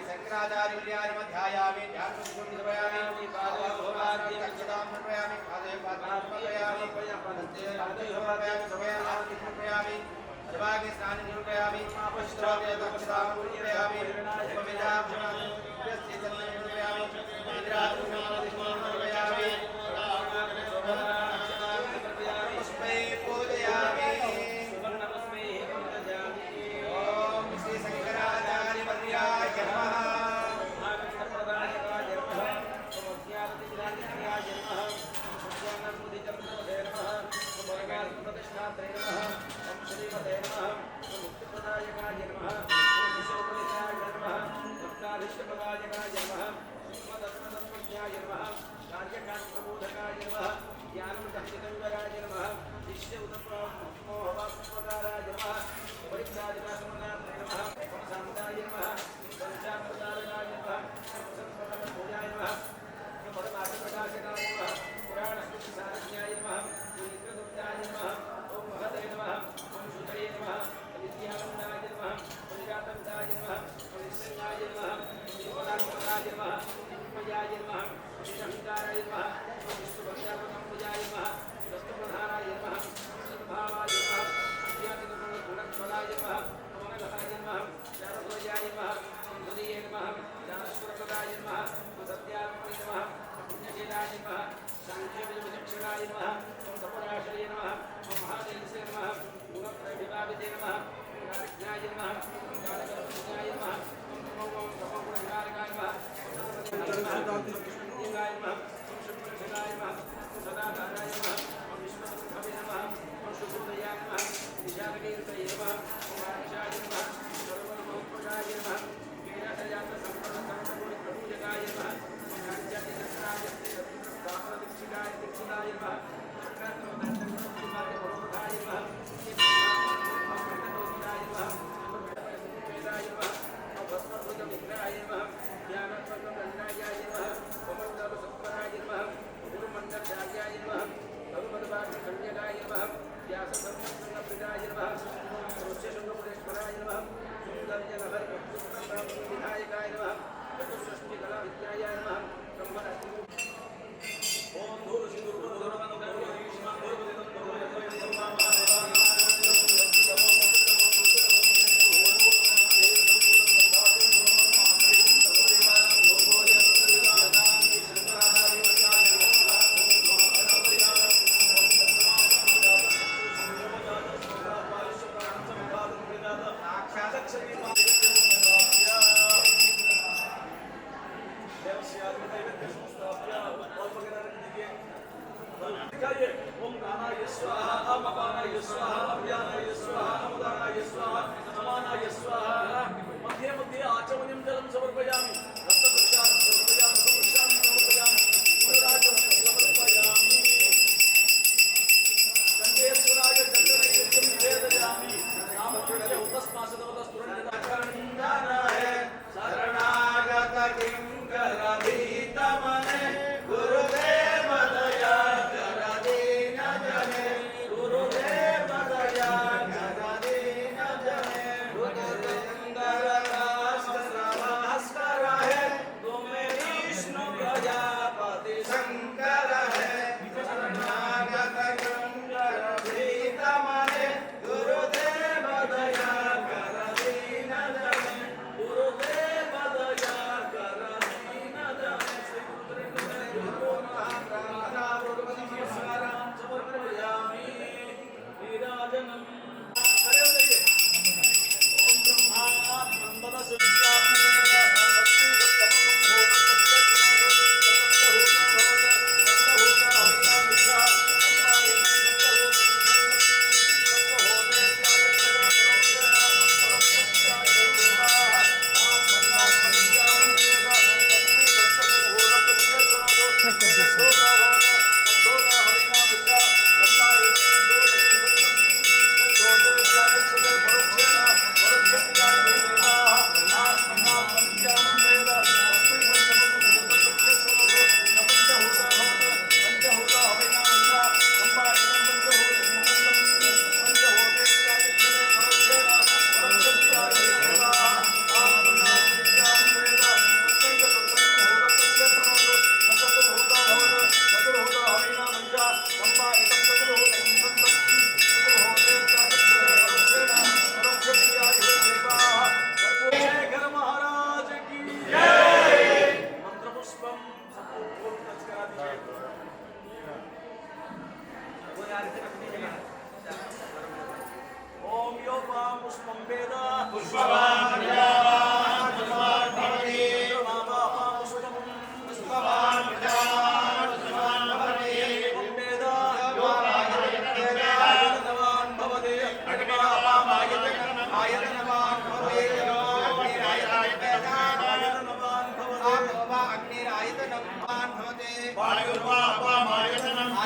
[SPEAKER 6] शङ्कराचार्यार्यमध्यायामि ध्यानपुष्पं समर्पयामि पादोपहारं समर्पयामि पादे पादं समर्पयामि वन्दे समर्पयामि समयामि समर्पयामि सर्वांगे स्नानं समर्पयामि पुष्परागे दक्षिणां समर्पयामि उपविदां समर्पयामि इंद्रादि समर्पयामि पुष्पे पूजयामि ओम श्री शंकराचार्य वर्याय नमः गुरुदेव दया कर दीन जने गुरुदेव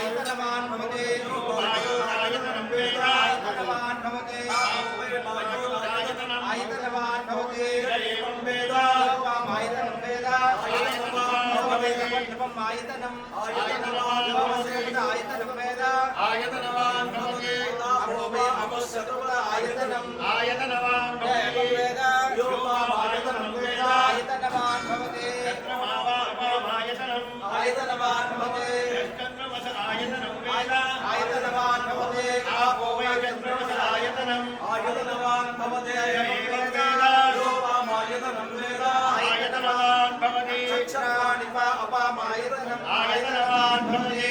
[SPEAKER 6] आयतनवान् भवते आयतनवान् भवते आयतनवान् भवते एवं वेद आयतनं वेद आयतनम् आयतनं वेद आयतनवान् भवते आयतनम् आयतनवान् वेद आयतनं वेद आयतनवान् भवते आयतनवान् भवते आयतनवान् भवते आपो वै चन्द्रमसरायतनम् आयतनवान् भवते योपामायतनं वेद आयतनवान् भवते चक्षराणि अपामायतनम् आयतनवान् भवते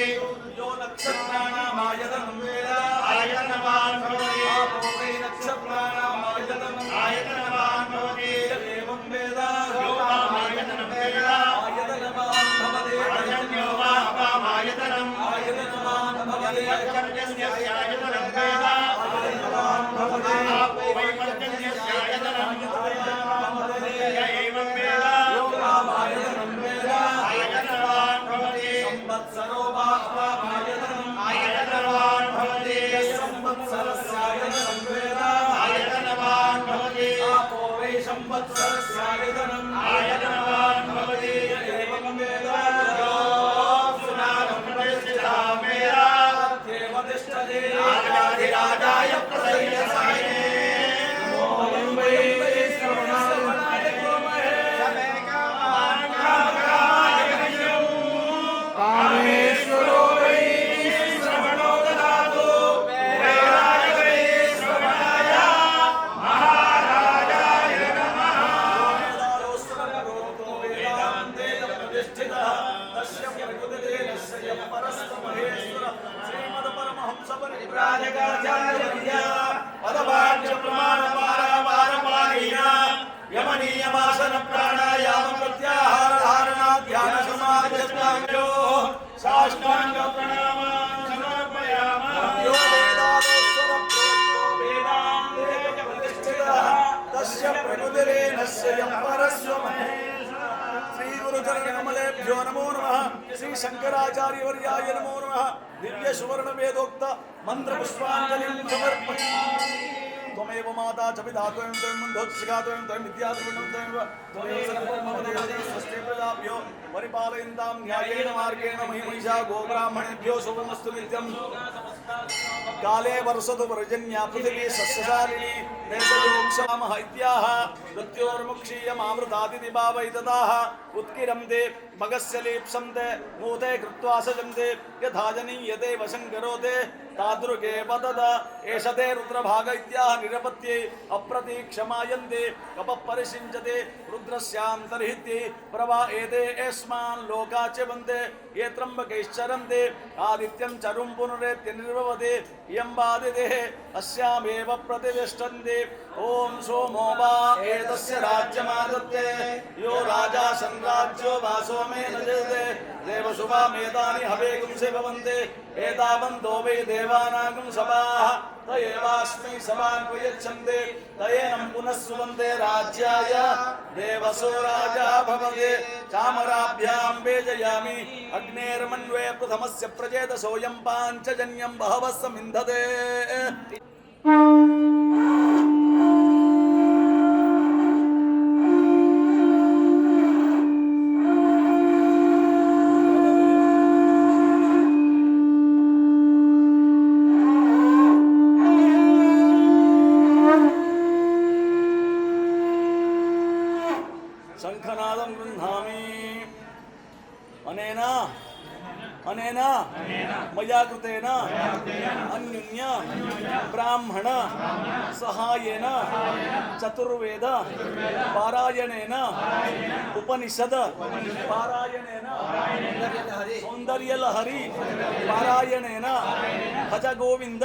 [SPEAKER 6] यो नक्षत्राणामायतनं वेद आयतनवान् भवते आपो वै नक्षत्राणामायतनम् आयतनवान् भवते एवं वेद योपामायतनं वेद आयतनवान् भवते अजन्यो वा अपामायतनम् आयतनवान् भवते पर्जन्यस्यायतनं वेद आयतनवान् भवते आपो वै पर्जन्यस्यायतनम् एवं वेद योपामायतनं वेद आयतनवान् भवते संवत्सरो वा अपामायतनम् आयतनवान् भवते संवत्सरस्यायतनं वेद आयतनवान् भवते आपो वै संवत्सरस्यायतनम् आयतनवान् भवते एवं वेद राजाधिराजाय प्रसय्यसायिने कामेश्वरो वै श्रवणो ददातु वैराजवे श्रवणाय महाराजाय नमः वेदान्ते प्रतिष्ठितः तस्य प्रकृतिदेवस्य परस्तमहेश्वर श्रीमद्परमहंसपरिव्राजकाचार्यवर्य पदवाच्य प्रमाणपारावारपारीण यमनीयमासन प्राणायाम प्रत्याहार धारणा ध्यान समाधिष्टाङ्गो साष्टाङ्ग प्रणामान् समर्पयामः यो वेदादोस्वर प्रोक्तो वेदान्ते च प्रतिष्ठितः तस्य प्रकृतिरेनस्य यं परस्वमहे श्री गुरुचरण कमलेभ्यो नमो नमः श्री शंकराचार्यवर्याय नमो नमः दिव्य सुवर्ण वेदोक्त मंत्र पुष्पांजलिं समर्पयामि त्वमेव माता च पिता त्वं बन्धुत्सिका त्वं विद्यात्वं त्वमेव सर्वं मम देवते स्वस्ति प्रजाभ्यो परिपालयन्तां न्यायेन मार्गेण महिषा गोब्राह्मणेभ्यो शुभमस्तु नित्यं काले वर्षतु पर्जन्या पृथिवी सस्यशालिनी देशयोक्षामः इत्याह मृत्योर्मुक्षीयमामृतातिदिभावैतदाः उत्किरन्ते मगस्य लीप्सन्ते मूते कृत्वा सजन्ते यथा जनीयते वशं करोते तादृगे वदद एष ते रुद्रभाग इत्याह निरपत्ये अप्रतीक्षमायन्ते कपः परिषिञ्चते रुद्रस्यान्तर्हिते प्रवा एते एस्मान् लोकाच्यवन्ते ये त्र्यम्बकैश्चरन्ते आदित्यं चरुं पुनरेत्य निर्भवते इयं बाधिते अस्यामेव प्रतिष्ठन्ते ॐ सोमो वा एतस्य राज्यमादत्ते यो राजा संराज्यो वा सोमेन जयते देवशुभामेतानि हवेगुंसे भवन्ते एतावन्तो वै देवानागं सभाः त एवास्मै सभान् प्रयच्छन्ते तयेनं पुनः सुवन्ते राज्याय देवसो राजा भवते चामराभ्यां वेजयामि अग्नेर्मन्वे प्रथमस्य प्रचेतसोऽयं पाञ्चजन्यं बहवः समिन्धते शंखनादं गृह्णामि अनेन
[SPEAKER 9] मया कृतेन अन्युन्य ब्राह्मण सहायेन चतुर्वेद पारायणेन उपनिषद पारायणेन सौंदर्यलहरी पारायणेन भज गोविंद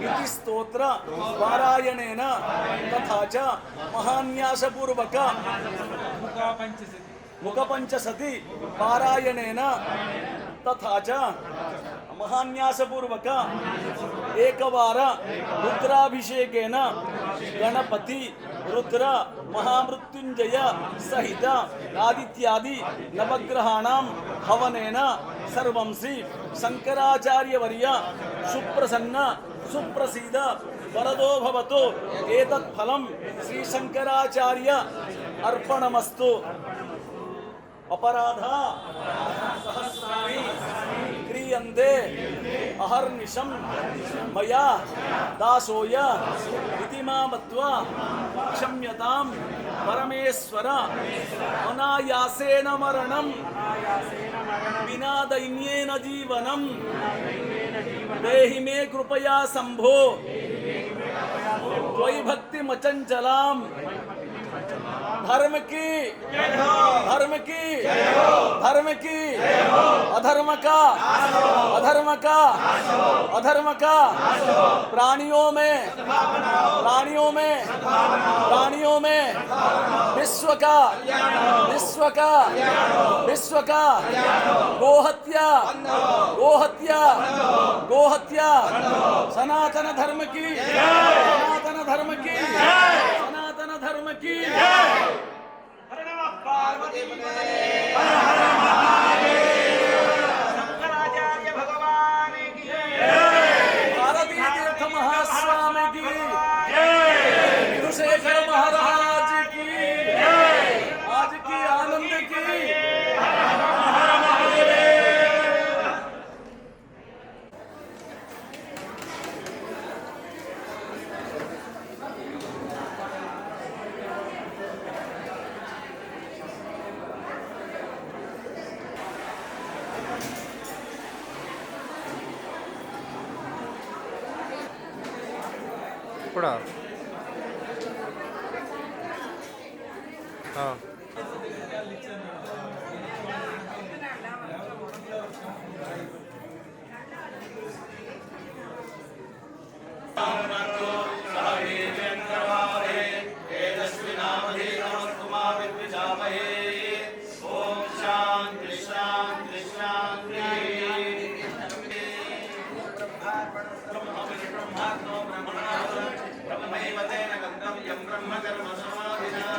[SPEAKER 9] इति स्तोत्र पारायणेन तथा च महान्यासपूर्वक मुखपंचसति पारायणेन तथा च महान्यासपूर्वक एकवार रुद्राभिषेकेन गणपति रुद्र महामृत्युंजय सहित आदित्यादि नवग्रहाणां हवनेन सर्वं श्री शंकराचार्यवर्य सुप्रसन्न सुप्रसीद वरदो भवतु एतत् फलं श्री शंकराचार्य अर्पणमस्तु। अपराध सहस्राणि क्रियन्ते अहर्निशं मया दासोय इति मा मत्वा क्षम्यतां परमेश्वर। अनायासेन मरणं विना दैन्येन जीवनं देहि मे कृपया शंभो त्वयि भक्तिमचंचलां। धर्म की धर्म की धर्म की अधर्म का अधर्म का अधर्म का प्राणियों में प्राणियों में प्राणियों में विश्व का विश्व का विश्व का गोहत्या गोहत्या गोहत्या सनातन धर्म की सनातन धर्म की सनातन धर्म की
[SPEAKER 6] शंकराचार्य भगवान की
[SPEAKER 9] भारती तीर्थ महास्वामी की विधुशेखर महाराज की आज की आनंद की
[SPEAKER 10] కూడా
[SPEAKER 6] ब्रह्मैव तेन गन्तव्यं ब्रह्मकर्म समाधिना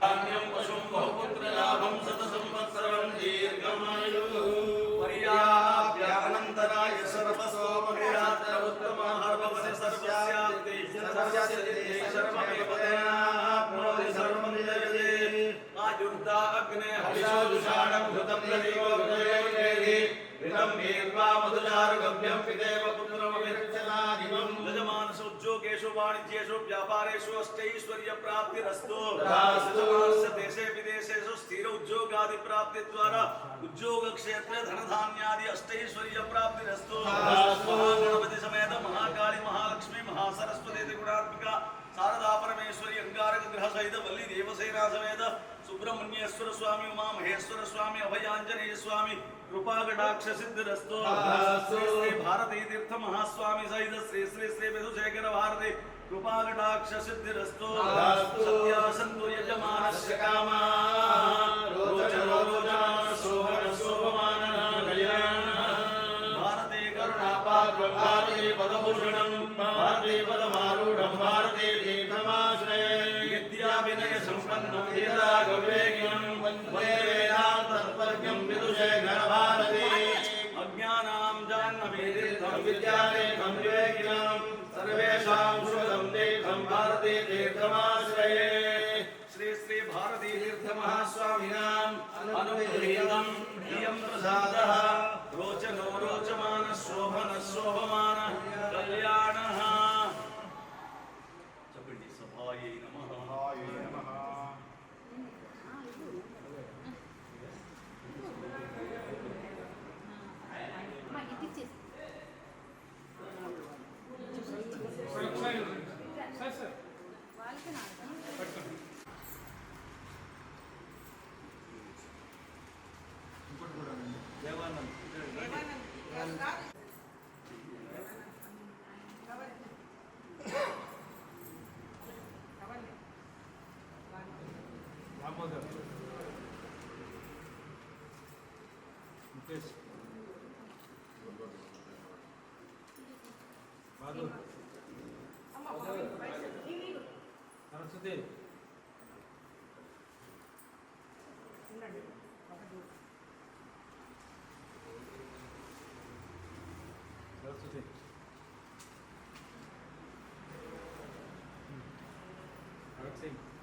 [SPEAKER 9] ధాన్యం పశుం బహుపుత్రలాభం శత సంవత్సరం దీర్ఘమాయుః పర్యాప్య అనంతరాయ సర్వసోమవిరాత్ర ఉత్తమాహారవస సర్వస్యాప్తి సర్వస్య శర్మమేవ తేనాప్నోతి సర్వం జయతే ఆయుర్దా అగ్నే హవిషో దుషాణం ఘృతం దైవో విజయోర్వేది ऋतं वीर्वा मधुचारुगभ्यं पितेव पुत्रमभिरक्षणादिवं यजमानसु उद्योगेषु वाणिज्येषु व्यापारेषु अष्टैश्वर्यप्राप्तिरस्तु राष्ट्रस्य देशे विदेशेषु स्थिर उद्योगादिप्राप्तिद्वारा उद्योगक्षेत्रे धनधान्यादि अष्टैश्वर्यप्राप्तिरस्तु महागणपति समेत महाकाली महालक्ष्मी महासरस्वती गुणात्मिका शारदा परमेश्वरी अंगारक ग्रह सहित वल्ली देवसेना समेत सुब्रह्मण्येश्वर स्वामी उमा महेश्वर स्वामी अभयांजनेय स्वामी कृपा कटाक्ष सिद्धिरस्तु श्री भारती तीर्थ महास्वामी सहित श्री श्री श्री विधुशेखर भारती कृपा कटाक्ष सिद्धिरस्तु सत्यासन्तु यजमानस्य कामा रोचनो रोचमान शोभन शोभमानः कल्याणः भारते करुणापात्रं भारते पदभूषणं भारते पदमारूढं भारते तीर्थमाश्रये विद्याविनय सम्पन्नं वेदागवेगिनं वन्दे वेदान्ततत्त्वज्ञं विदुषेखर भारती अज्ञानां जाह्नवीतीर्थं विद्यालेखं विवेकिनं सर्वेषां शुभदं तीर्थं भारते तीर्थमाश्रये श्री श्री भारती तीर्थ महास्वामिनाम् अनुगृहीतं इयं प्रसादः रोचनो रोचमान शोभन शोभमान कल्याणः चपटी सभायै नमः
[SPEAKER 10] Alexei.